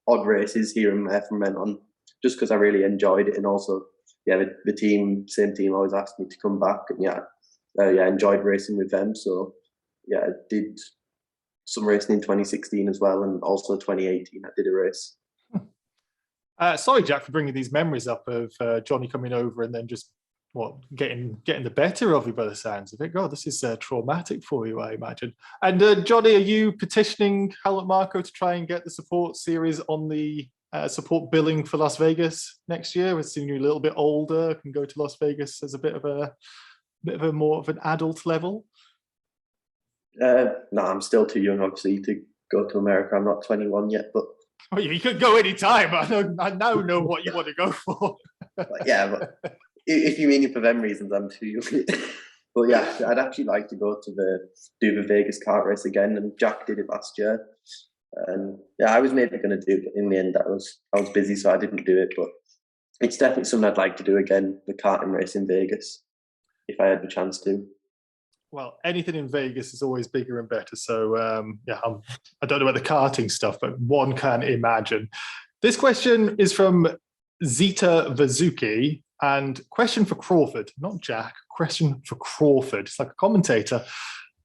odd races here and there from then on, just because I really enjoyed it, and also, yeah, the same team always asked me to come back, and yeah, I enjoyed racing with them. So yeah, I did some racing in 2016 as well, and also 2018 I did a race. Sorry, Jack, for bringing these memories up of Jonny coming over and then just getting the better of you by the sounds of it. God, this is traumatic for you, I imagine. And Jonny, are you petitioning Helmut Marko to try and get the support series on the support billing for Las Vegas next year? We're seeing you a little bit older, can go to Las Vegas as a bit of a more of an adult level. No, I'm still too young, obviously, to go to America. I'm not 21 yet, but you could go any time. I now know what you want to go for. but if you mean it for them reasons, I'm too young. But yeah, I'd actually like to go to do the Vegas kart race again, and Jack did it last year. And yeah, I was maybe going to do it, but in the end, I was busy, so I didn't do it. But it's definitely something I'd like to do again, the karting race in Vegas, if I had the chance to. Well, anything in Vegas is always bigger and better. So I don't know about the karting stuff, but one can imagine. This question is from Zita Vazuki, and question for Crawford, not Jack, question for Crawford. It's like a commentator.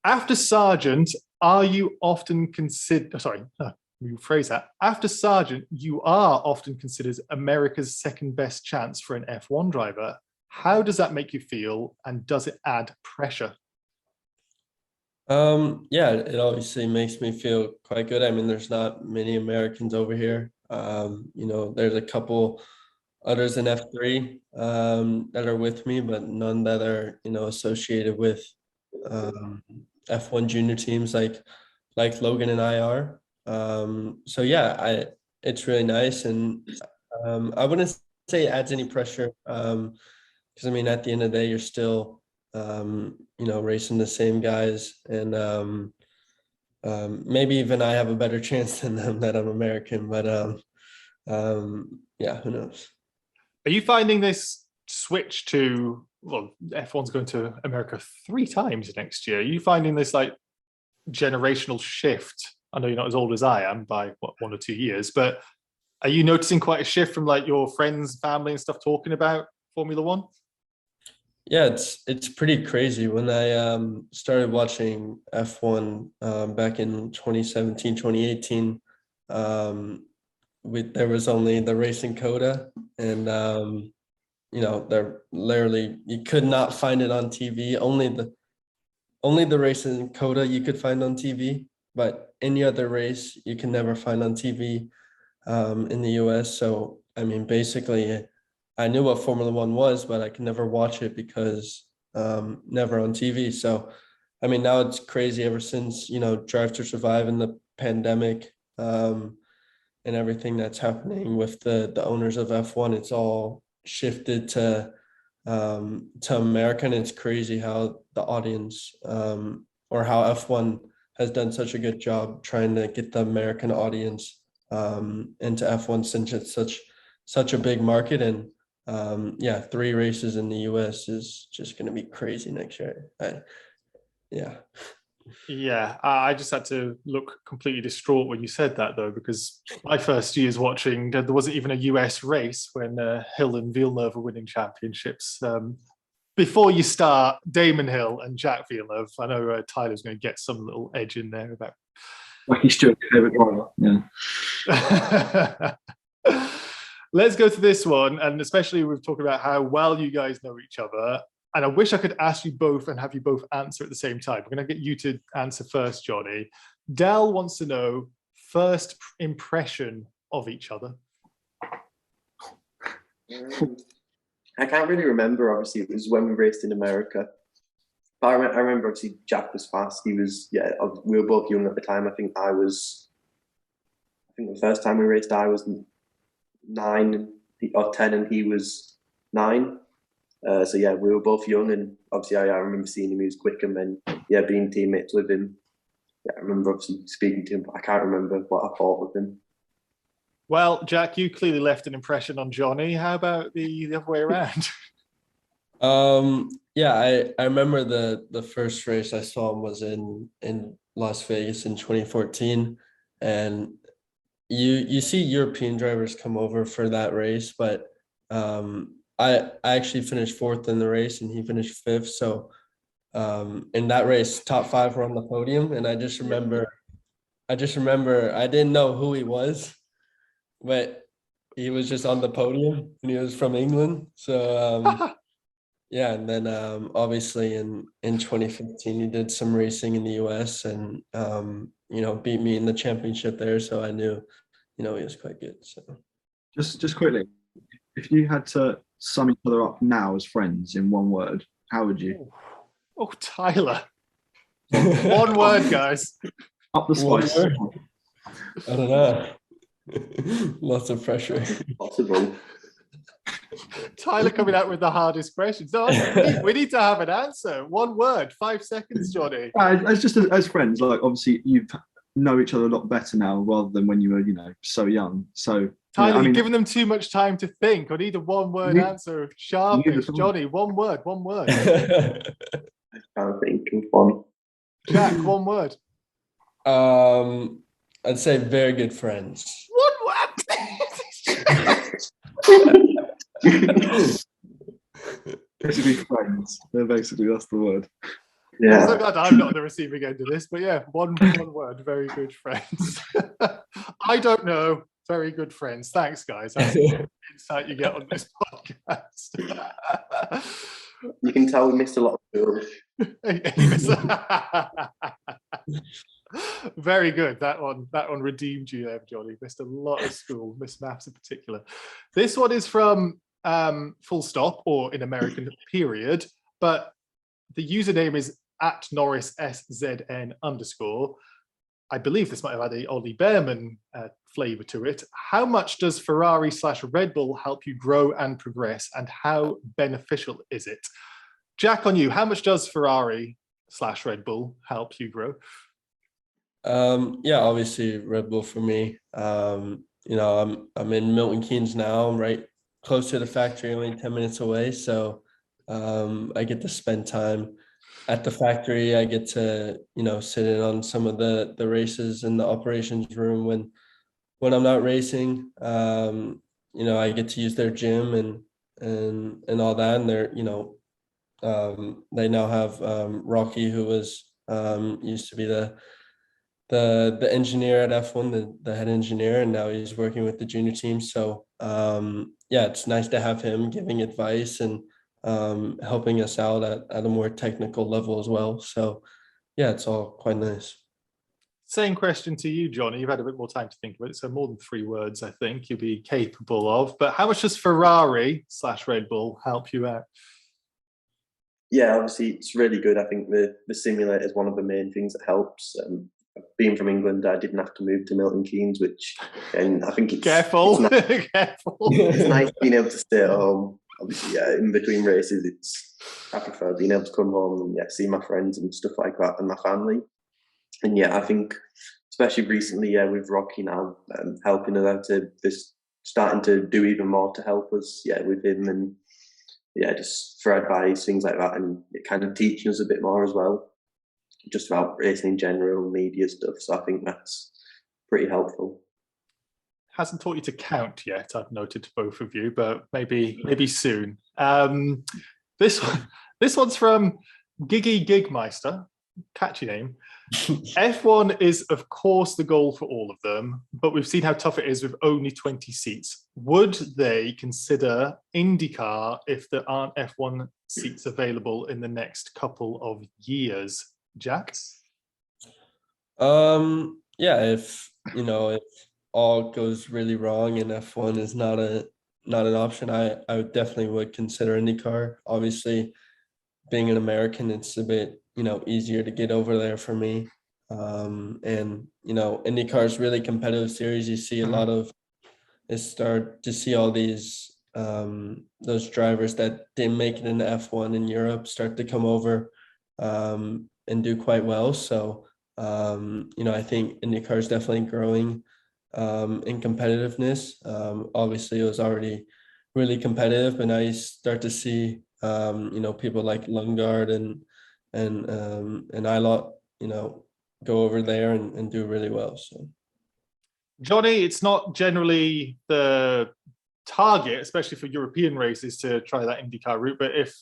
After Sargent, are you often considered, rephrase that. After Sargent, you are often considered America's second best chance for an F1 driver. How does that make you feel, and does it add pressure? Yeah, it obviously makes me feel quite good. I mean, there's not many Americans over here. There's a couple others in F3 that are with me, but none that are, associated with F1 junior teams like Logan and I are. So yeah, it's really nice, and I wouldn't say it adds any pressure because I mean, at the end of the day, you're still racing the same guys, and maybe even I have a better chance than them that I'm American, but yeah, who knows? Are you finding this switch to, F1's going to America 3 times next year? Are you finding this like generational shift? I know you're not as old as I am by 1 or 2 years, but are you noticing quite a shift from like your friends, family and stuff talking about Formula One? Yeah, it's pretty crazy. When I started watching F1 back in 2017, 2018, there was only the racing coda, and there literally you could not find it on TV. Only the racing coda you could find on TV, but any other race you can never find on TV in the US. So I mean, basically, I knew what Formula One was, but I could never watch it because never on TV. So, I mean, now it's crazy ever since, Drive to Survive and the pandemic and everything that's happening with the owners of F1. It's all shifted to America, and it's crazy how the audience or how F1 has done such a good job trying to get the American audience into F1 since it's such a big market. And 3 races in the US is just going to be crazy next year. Yeah, I just had to look completely distraught when you said that, though, because my first years watching, there wasn't even a US race when Hill and Villeneuve were winning championships. Before you start, Damon Hill and Jack Villeneuve, I know Tyler's going to get some little edge in there about. Like he's still favorite driver. Yeah. Let's go to this one, and especially we've talked about how well you guys know each other. And I wish I could ask you both and have you both answer at the same time. We're going to get you to answer first, Jonny. Dell wants to know first impression of each other. I can't really remember. Obviously, it was when we raced in America. I remember obviously Jack was fast. He was, we were both young at the time. I think the first time we raced, I was 9 or 10 and he was 9. So yeah, we were both young, and obviously I remember seeing him. He was quick, and then being teammates with him. Yeah, I remember obviously speaking to him, but I can't remember what I thought of him. Well, Jack, you clearly left an impression on Jonny. How about the other way around? I remember the first race I saw him was in Las Vegas in 2014, and you see European drivers come over for that race, but I actually finished 4th in the race and he finished 5th. So in that race, top 5 were on the podium, and I just remember I didn't know who he was, but he was just on the podium and he was from England. So yeah, and then obviously in 2015 he did some racing in the US and beat me in the championship there. So I knew, he was quite good. So Just quickly, if you had to sum each other up now as friends in one word, how would you? Oh, Tyler. One word, guys. Up the spice. I don't know. Lots of pressure. Possible. Tyler coming out with the hardest questions. No, we need to have an answer. One word, 5 seconds, Jonny. As just as friends, like obviously you know each other a lot better now rather than when you were, so young. So Tyler, you're giving them too much time to think. I need a one-word answer. Sharpish. Jonny, one word. I can't think of one. Jack, one word. I'd say very good friends. Basically friends. That's the word. Yeah. I'm not on the receiving end of this, but yeah, one word, very good friends. I don't know. Very good friends. Thanks, guys. That's the insight you get on this podcast. You can tell we missed a lot of school. Very good. That one redeemed you there, Jonny. Missed a lot of school, missed maths in particular. This one is from full stop, or in American period, but the username is @NorrisSZN_. I believe this might have had a Ollie Behrman flavour to it. How much does Ferrari/Red Bull help you grow and progress, and how beneficial is it? Jack, on you, how much does Ferrari/Red Bull help you grow? Obviously Red Bull for me. I'm in Milton Keynes now. I'm right close to the factory, only 10 minutes away. So I get to spend time at the factory. I get to, sit in on some of the races in the operations room when I'm not racing. I get to use their gym and all that. And they're, they now have Rocky, who was used to be the engineer at F1, the head engineer, and now he's working with the junior team. So it's nice to have him giving advice and helping us out at a more technical level as well. So it's all quite nice. Same question to you, Jonny. You've had a bit more time to think of it, so more than 3 words I think you'll be capable of. But how much does Ferrari/Red Bull help you out? Yeah, obviously it's really good. I think the simulator is one of the main things that helps. Being from England, I didn't have to move to Milton Keynes, and I think it's careful. It's nice, Careful. It's nice being able to stay at home. Obviously, in between races, I prefer being able to come home and see my friends and stuff like that, and my family. And I think especially recently, with Rocky now helping us out to starting to do even more to help us, with him, and just for advice, things like that, and it kind of teaching us a bit more as well, just about racing in general, media stuff. So I think that's pretty helpful. Hasn't taught you to count yet, I've noted to both of you, but maybe soon. This one's from Giggy Gigmeister, catchy name. F1 is of course the goal for all of them, but we've seen how tough it is with only 20 seats. Would they consider IndyCar if there aren't F1 seats available in the next couple of years? Jack? If all goes really wrong and F1 is not an option, I definitely would consider IndyCar. Obviously, being an American, it's a bit, easier to get over there for me. And, IndyCar is really competitive series. You see a lot of, start to see all these, those drivers that didn't make it in the F1 in Europe start to come over and do quite well. So, I think IndyCar is definitely growing in competitiveness. Obviously, it was already really competitive, but now you start to see, people like Lundgaard and Ilott, go over there and do really well. So, Jonny, it's not generally the target, especially for European races, to try that IndyCar route. But if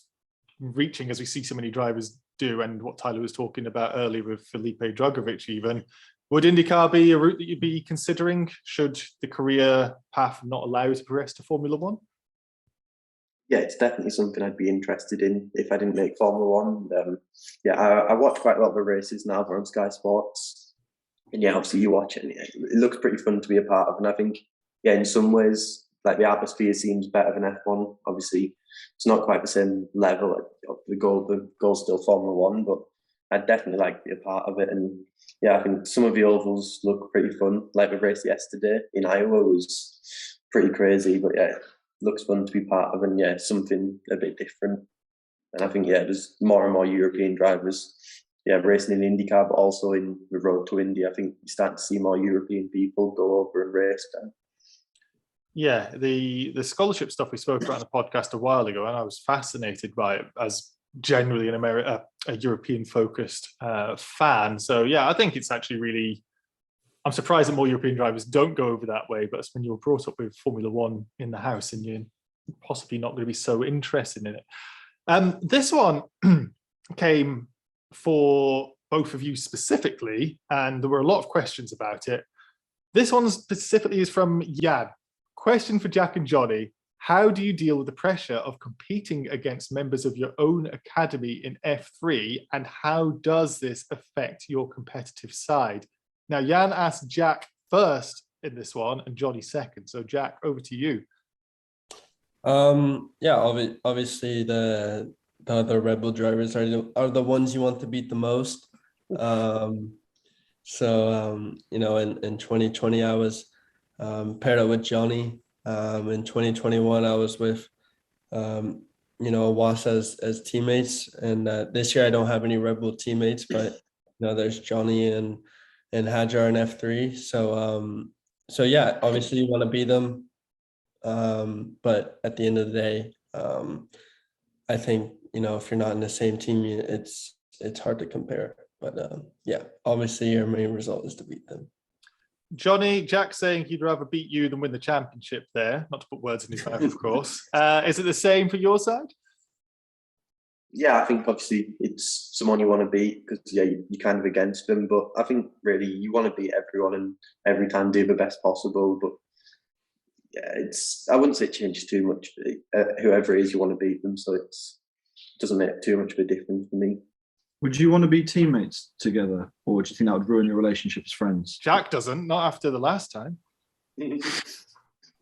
reaching, as we see so many drivers do, and what Tyler was talking about earlier with Felipe Drugovich even, would IndyCar be a route that you'd be considering should the career path not allow you to progress to Formula One? Yeah, it's definitely something I'd be interested in if I didn't make Formula One. I watch quite a lot of the races now on Sky Sports. And yeah, obviously you watch it and it looks pretty fun to be a part of. And I think, in some ways, like the atmosphere seems better than F1. Obviously, it's not quite the same level. The goal's still Formula One, but I'd definitely like to be a part of it. And yeah, I think some of the ovals look pretty fun. Like the race yesterday in Iowa was pretty crazy, but yeah, looks fun to be part of, and yeah, something a bit different. And I think there's more and more European drivers, racing in IndyCar, but also in the road to Indy. I think you start to see more European people go over and race then. Yeah, the scholarship stuff we spoke about on the podcast a while ago, and I was fascinated by it as generally a European focused fan. So yeah, I think it's actually really. I'm surprised that more European drivers don't go over that way, but it's when you're brought up with Formula One in the house and you're possibly not going to be so interested in it. This one came for both of you specifically, and there were a lot of questions about it. This one specifically is from Jan. Question for Jack and Jonny. How do you deal with the pressure of competing against members of your own academy in F3, and how does this affect your competitive side? Now, Jan asked Jack first in this one and Jonny second. So, Jack, over to you. Obviously the other Red Bull drivers are the ones you want to beat the most. In 2020 I was paired up with Jonny. In 2021 I was with Iwasa as teammates, and this year I don't have any Red Bull teammates, but there's Jonny and Hajar in F3. So obviously you want to beat them. But at the end of the day, I think, if you're not in the same team, it's hard to compare. But obviously your main result is to beat them. Jonny, Jack saying he'd rather beat you than win the championship there. Not to put words in his mouth, of course. Is it the same for your side? Yeah, I think obviously it's someone you want to beat because you're kind of against them. But I think really you want to beat everyone and every time do the best possible. But I wouldn't say it changes too much. Whoever it is, you want to beat them, so it doesn't make too much of a difference for me. Would you want to be teammates together, or do you think that would ruin your relationship as friends? Jack doesn't, not after the last time. No,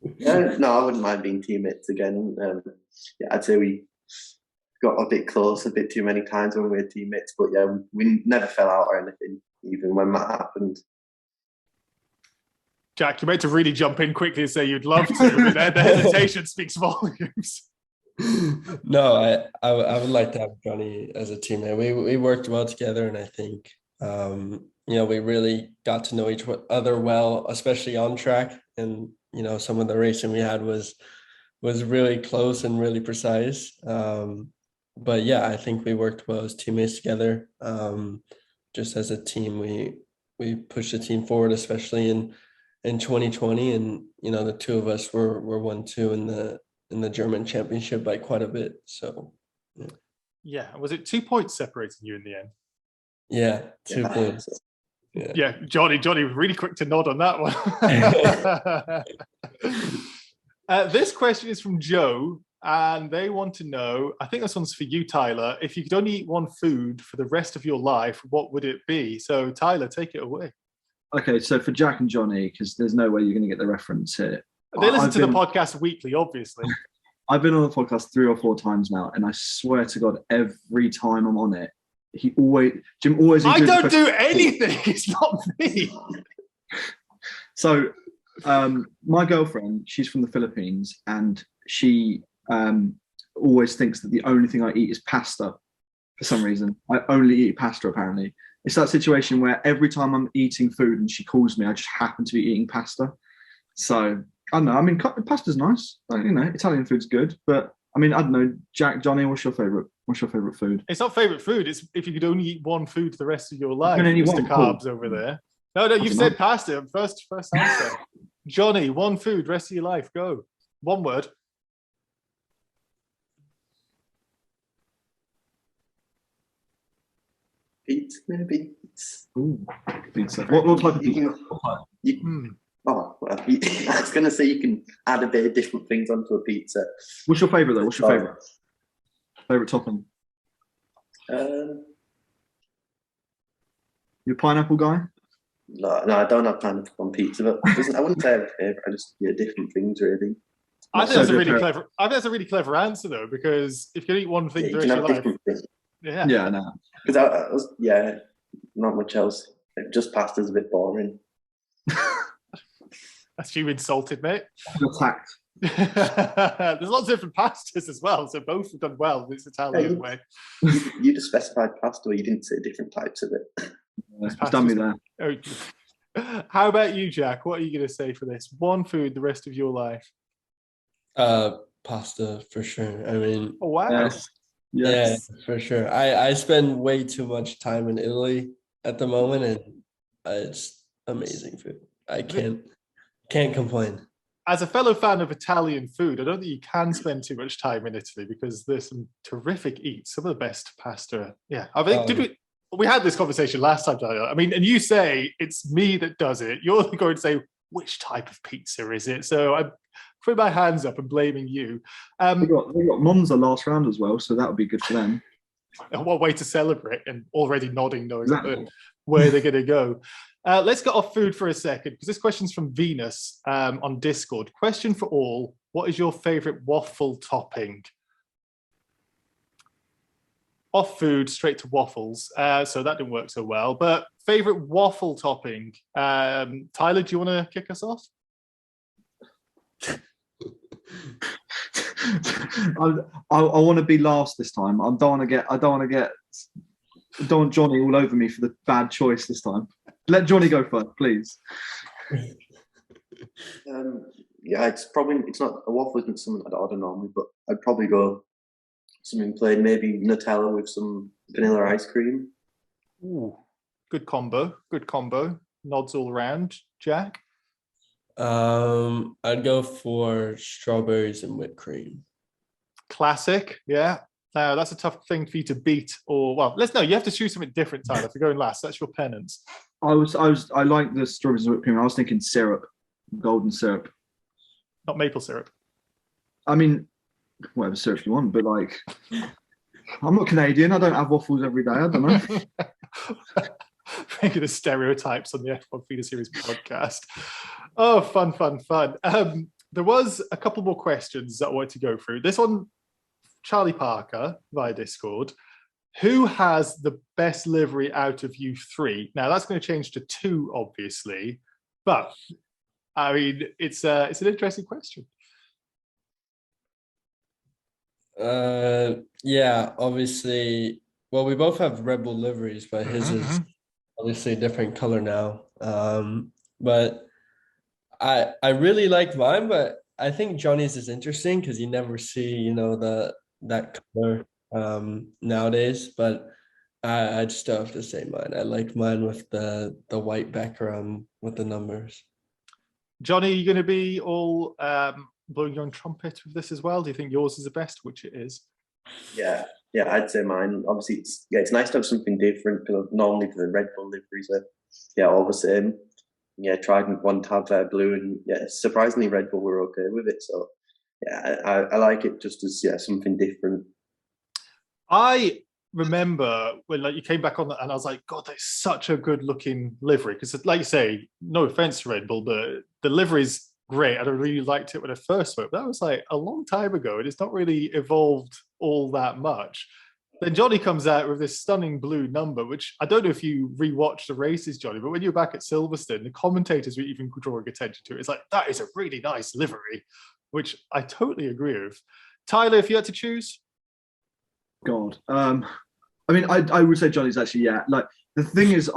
I wouldn't mind being teammates again. I'd say we got a bit close a bit too many times when we were teammates, but we never fell out or anything, even when that happened. Jack, you meant to really jump in quickly and say you'd love to, but the hesitation speaks volumes. No, I would like to have Jonny as a teammate. We worked well together, and I think we really got to know each other well, especially on track. And some of the racing we had was really close and really precise. But I think we worked well as teammates together. Just as a team, we pushed the team forward, especially in 2020, and the two of us were 1-2 in the German championship by quite a bit. So was it 2 points separating you in the end? Yeah, 2 points. Yeah, Jonny was really quick to nod on that one. This question is from Joe, and they want to know, I think this one's for you, Tyler. If you could only eat one food for the rest of your life, what would it be? So, Tyler, take it away. Okay, so for Jack and Jonny, because there's no way you're going to get the reference here. They listen to the podcast weekly, obviously. I've been on the podcast 3 or 4 times now, and I swear to God, every time I'm on it, Jim always. I don't do anything. It's not me. So, my girlfriend, she's from the Philippines, and she always thinks that the only thing I eat is pasta. For some reason, I only eat pasta. Apparently, it's that situation where every time I'm eating food and she calls me, I just happen to be eating pasta. So I don't know. I mean, pasta's nice. Like, Italian food's good, but I mean, I don't know. Jack, Jonny, what's your favorite? What's your favorite food? It's not favorite food. It's if you could only eat one food the rest of your life. Mr. Carbs over there. No, you've said pasta. First answer. Jonny, one food rest of your life. Go. One word. Pizza, maybe. Ooh, pizza. What type of pizza? I was going to say you can add a bit of different things onto a pizza. What's your favourite though? What's your favourite? Favourite topping? You a pineapple guy? No, I don't have pineapple on pizza, but I wouldn't say I have a favourite. I just different things really. I think that's a really clever. I think that's a really clever answer though, because if you can eat one thing the rest of your life, yeah, no, because I was not much else. Just pasta's a bit boring. That's you insulted, mate. Attacked. There's lots of different pastas as well, so both have done well in this Italian way. You just specified pasta, or you didn't say different types of it. It's done me there. Oh. How about you, Jack? What are you going to say for this? One food the rest of your life? Pasta for sure. I mean, oh wow, yes. Yeah, for sure. I spend way too much time in Italy at the moment, and it's amazing food. I can't complain. As a fellow fan of Italian food, I don't think you can spend too much time in Italy because there's some terrific eats, some of the best pasta. Yeah, I think we had this conversation last time, Daniel. I mean, and you say it's me that does it. You're going to say which type of pizza is it? So I'm putting my hands up and blaming you. They got Monza last round as well, so that would be good for them. What way to celebrate, and already nodding, knowing where they're going to go. Let's get off food for a second, because this question's from Venus on Discord. Question for all: what is your favorite waffle topping? Off food, straight to waffles. So that didn't work so well. But favorite waffle topping? Tyler, do you want to kick us off? I want to be last this time. I don't want Jonny all over me for the bad choice this time. Let Jonny go first, please. It's not a waffle. Isn't something I'd order normally, but I'd probably go something plain, maybe Nutella with some vanilla ice cream. Ooh, good combo. Good combo. Nods all around. Jack? I'd go for strawberries and whipped cream. Classic, yeah. Now that's a tough thing for you to beat, or let's know. You have to choose something different, Tyler. If you're going last, that's your penance. I like the strawberries and whipped cream. I was thinking syrup, golden syrup, not maple syrup. I mean, whatever syrup you want, but like, I'm not Canadian. I don't have waffles every day. I don't know. Thinking of stereotypes on the F1 Feeder Series podcast. Oh, fun. There was a couple more questions that I wanted to go through. This one, Charlie Parker via Discord. Who has the best livery out of you three? Now that's going to change to 2, obviously, but I mean it's an interesting question. Yeah, obviously. Well, we both have Red Bull liveries, but his is obviously a different color now. But I really like mine, but I think Jonny's is interesting because you never see, that color nowadays. But I'd still have to say mine. I like mine with the white background with the numbers. Jonny, are you going to be all blowing your own trumpet with this as well? Do you think yours is the best, which it is? Yeah, I'd say mine. Obviously, it's nice to have something different, because normally the Red Bull liveries are all the same. Yeah, tried one to have blue, and surprisingly Red Bull were okay with it. So I like it just as something different. I remember when you came back on that, and I was like, God, that's such a good looking livery. Because like you say, no offense to Red Bull, but the liveries great. And I really liked it when I first spoke. That was like a long time ago, and it's not really evolved all that much. Then Jonny comes out with this stunning blue number, which I don't know if you rewatched the races, Jonny, but when you're back at Silverstone, the commentators were even drawing attention to it. It's like, that is a really nice livery, which I totally agree with. Tyler, if you had to choose? God. I mean, I would say Jonny's actually, yeah. Like, the thing is,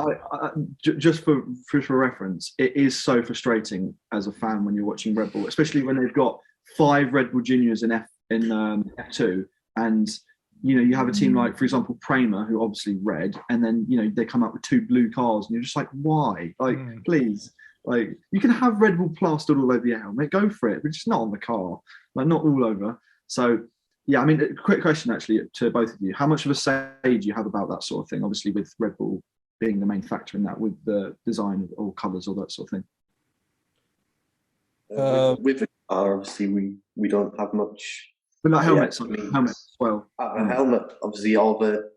just for reference, it is so frustrating as a fan when you're watching Red Bull, especially when they've got 5 Red Bull juniors in F2, and you have a team like, for example, Prema, who obviously red, and then they come up with 2 blue cars, and you're just like, why? Like, please, like, you can have Red Bull plastered all over your helmet, go for it, but just not on the car, like, not all over. So yeah, I mean, a quick question actually to both of you: how much of a say do you have about that sort of thing? Obviously, with Red Bull being the main factor in that, with the design of all colours, all that sort of thing. With the car, obviously, we don't have much. But like helmets, helmets as well. A helmet, obviously, all the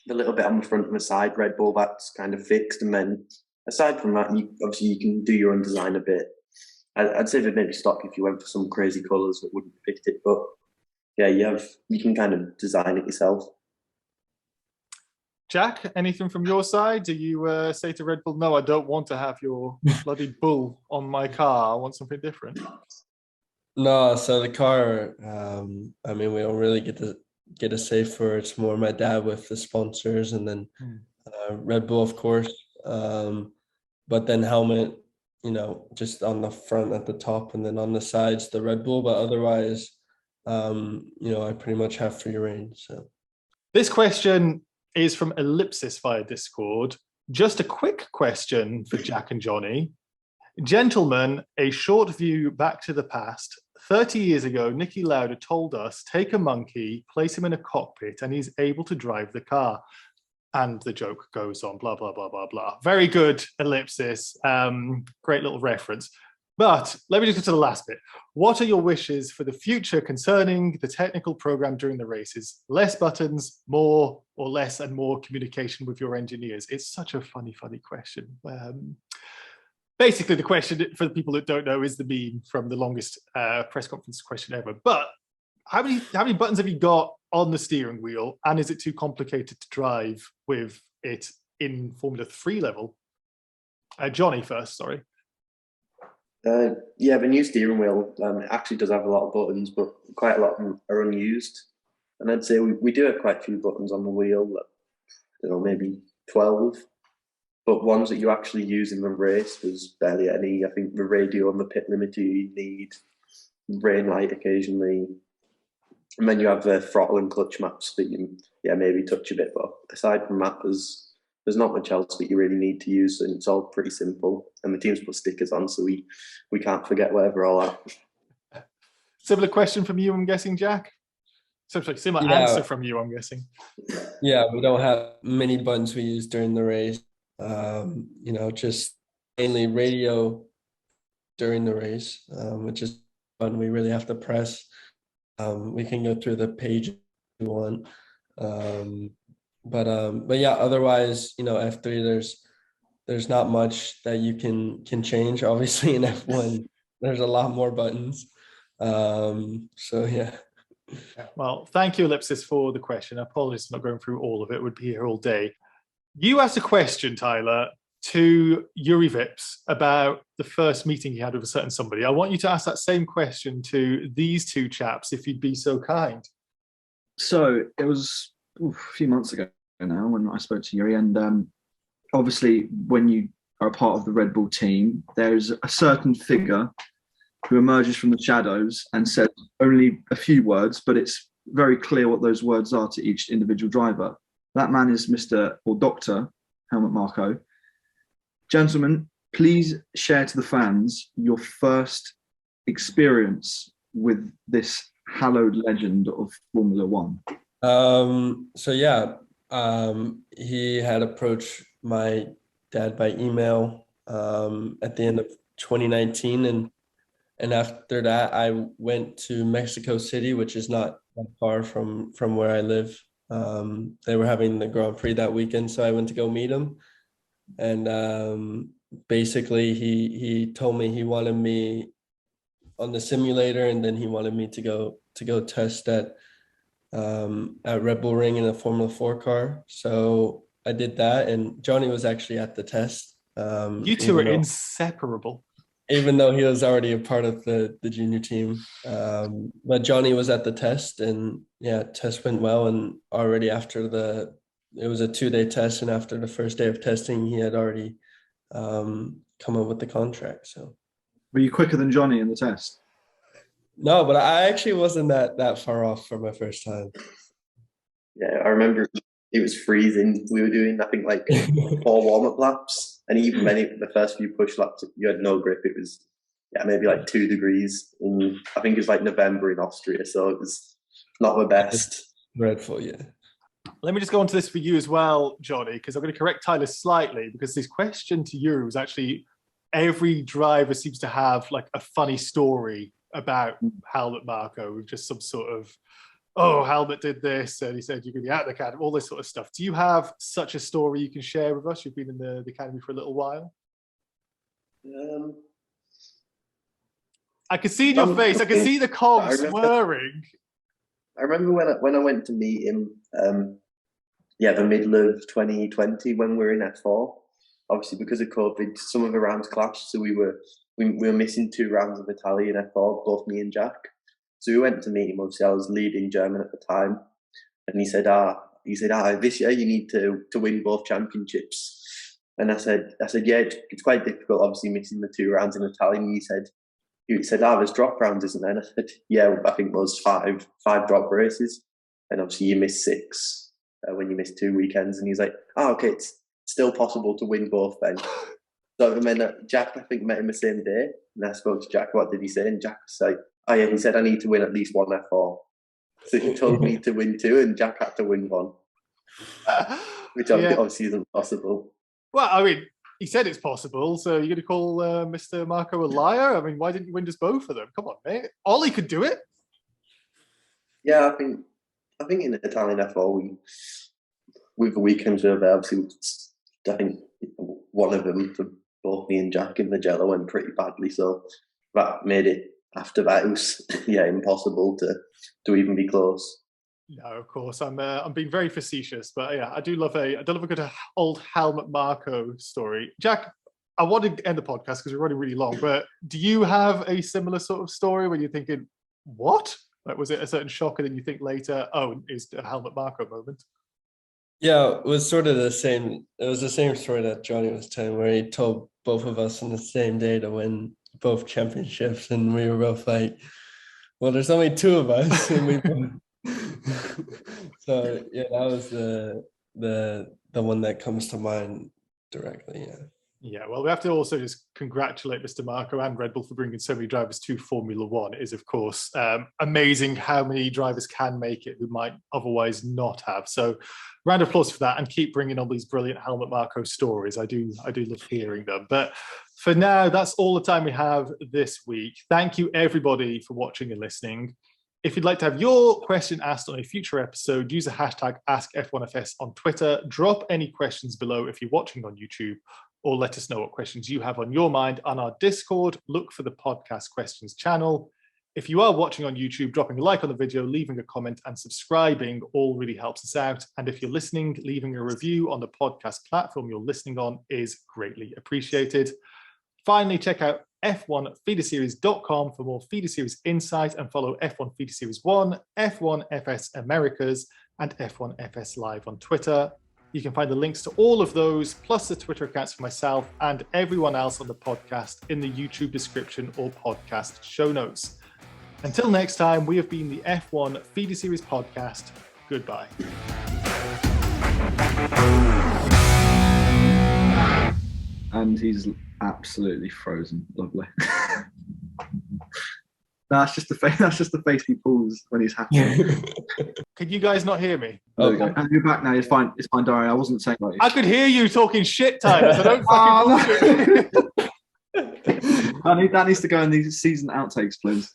little bit on the front and the side, Red Bull, that's kind of fixed. And then aside from that, you can do your own design a bit. I'd say they'd maybe stop if you went for some crazy colours that wouldn't fit it, but yeah, you can kind of design it yourself. Jack, anything from your side? Do you say to Red Bull, no, I don't want to have your bloody bull on my car. I want something different? No, so the car, I mean, we don't really get a say for it. It's more my dad with the sponsors, and then Red Bull, of course. But then helmet, just on the front at the top, and then on the sides, the Red Bull. But otherwise, I pretty much have free reign. So this question is from Ellipsis via Discord. Just a quick question for Jack and Jonny. Gentlemen, a short view back to the past. 30 years ago, Niki Lauda told us, take a monkey, place him in a cockpit, and he's able to drive the car. And the joke goes on, blah, blah, blah, blah, blah. Very good, Ellipsis. Great little reference. But let me just get to the last bit. What are your wishes for the future concerning the technical program during the races? Less buttons, more or less, and more communication with your engineers? It's such a funny question. Basically, the question, for the people that don't know, is the meme from the longest press conference question ever. But how many buttons have you got on the steering wheel? And is it too complicated to drive with it in Formula 3 level? Jonny first, sorry. Yeah, the new steering wheel it actually does have a lot of buttons, but quite a lot of them are unused. And I'd say we do have quite a few buttons on the wheel, I don't know, maybe 12. But ones that you actually use in the race, there's barely any. I think the radio and the pit limiter you need, rain light occasionally. And then you have the throttle and clutch maps that you maybe touch a bit. But aside from that, there's not much else that you really need to use, and it's all pretty simple. And the teams put stickers on, so we can't forget where they're all at. Similar question from you, I'm guessing, Jack? Similar answer from you, I'm guessing. Yeah, we don't have many buttons we use during the race. Just mainly radio during the race, which is fun. We really have to press. We can go through the page if we want. But yeah, otherwise, F3, there's not much that you can change. Obviously in F1, there's a lot more buttons. So yeah. Well, thank you, Ellipsis, for the question. Apologies for not going through all of it. We'd be here all day. You asked a question, Tyler, to Yuri Vips about the first meeting he had with a certain somebody. I want you to ask that same question to these two chaps, if you'd be so kind. So it was a few months ago now when I spoke to Yuri, and obviously when you are a part of the Red Bull team, there's a certain figure who emerges from the shadows and says only a few words, but it's very clear what those words are to each individual driver. That man is Mr. or Dr. Helmut Marko. Gentlemen, please share to the fans your first experience with this hallowed legend of Formula One. He had approached my dad by email at the end of 2019, and after that I went to Mexico City, which is not that far from where I live. They were having the Grand Prix that weekend, so I went to go meet him. And basically he told me he wanted me the simulator, and then he wanted me to go test at Red Bull Ring in a Formula 4 car. So I did that, and Jonny was actually at the test. You two are inseparable. Even though he was already a part of the junior team. But Jonny was at the test, and yeah, test went well. And already after it was a 2-day test, and after the first day of testing, he had already come up with the contract. So, were you quicker than Jonny in the test? No, but I actually wasn't that far off for my first time. Yeah, I remember it was freezing. We were doing, I think, like 4 warm-up laps. And even the first few push laps, you had no grip. It was, maybe like 2 degrees. I think it was like November in Austria. So it was not the best. Dreadful, yeah. Let me just go on to this for you as well, Jonny, because I'm going to correct Tyler slightly, because this question to you was actually, every driver seems to have like a funny story about Helmut Marko, with just some sort of, oh, Helmut did this, and he said you're going to be out of the academy, all this sort of stuff. Do you have such a story you can share with us? You've been in the academy for a little while. I can see in your face, I can see the cogs whirring. I remember when I went to meet him, the middle of 2020, when we were in F4. Obviously, because of COVID, some of the rounds clashed, so we were missing 2 rounds of Italian F4, both me and Jack. So we went to meet him. Obviously, I was leading German at the time, and he said, this year you need to win both championships. And I said, yeah, it's quite difficult, obviously missing the 2 rounds in Italian. And he said, there's drop rounds, isn't there? And I said, yeah, I think there was 5 drop races, and obviously you missed 6 when you missed 2 weekends. And he's like, okay, it's still possible to win both then. So I mean, Jack, I think, met him the same day, and I spoke to Jack. What did he say? And Jack said, he said I need to win at least 1 F4. So he told me to win 2, and Jack had to win 1, which obviously isn't possible. Well, I mean, he said it's possible, so you're going to call Mr. Marko a liar? I mean, why didn't you win just both of them? Come on, mate. Ollie could do it. Yeah, I think in the Italian F4, with the weekends over, obviously, I think one of them, for both me and Jack in Magellan, went pretty badly. So that made it, after that, it was impossible to even be close. No, of course, I'm being very facetious, but yeah, I do love a good old Helmut Marko story. Jack, I wanted to end the podcast because we're running really long, but do you have a similar sort of story where you're thinking, what? Like, was it a certain shock, and then you think later, oh, it's a Helmut Marko moment? Yeah, it was sort of the same. It was the same story that Jonny was telling, where he told both of us on the same day to win both championships, and we were both like, well, there's only 2 of us, and we both. So yeah, that was the one that comes to mind directly. Yeah, well, we have to also just congratulate Mr. Marko and Red Bull for bringing so many drivers to Formula One. It is, of course, amazing how many drivers can make it who might otherwise not have. So round of applause for that, and keep bringing on these brilliant Helmut Marko stories. I do love hearing them. But for now, that's all the time we have this week. Thank you, everybody, for watching and listening. If you'd like to have your question asked on a future episode, use the hashtag AskF1FS on Twitter. Drop any questions below if you're watching on YouTube, or let us know what questions you have on your mind on our Discord. Look for the podcast questions channel. If you are watching on YouTube, dropping a like on the video, leaving a comment and subscribing all really helps us out. And if you're listening, leaving a review on the podcast platform you're listening on is greatly appreciated. Finally, check out f1feederseries.com for more feeder series insight, and follow F1 Feeder Series 1, F1 FS Americas, and F1 FS Live on Twitter. You can find the links to all of those, plus the Twitter accounts for myself and everyone else on the podcast, in the YouTube description or podcast show notes. Until next time, we have been the F1 Feeder Series podcast. Goodbye. And he's absolutely frozen. Lovely. That's just the face he pulls when he's happy. Can you guys not hear me? Okay. And you're back now. It's fine. It's fine, Dario. I wasn't saying that. I could hear you talking shit, Tyler. So don't fucking bullshit. That needs to go in these season outtakes, please.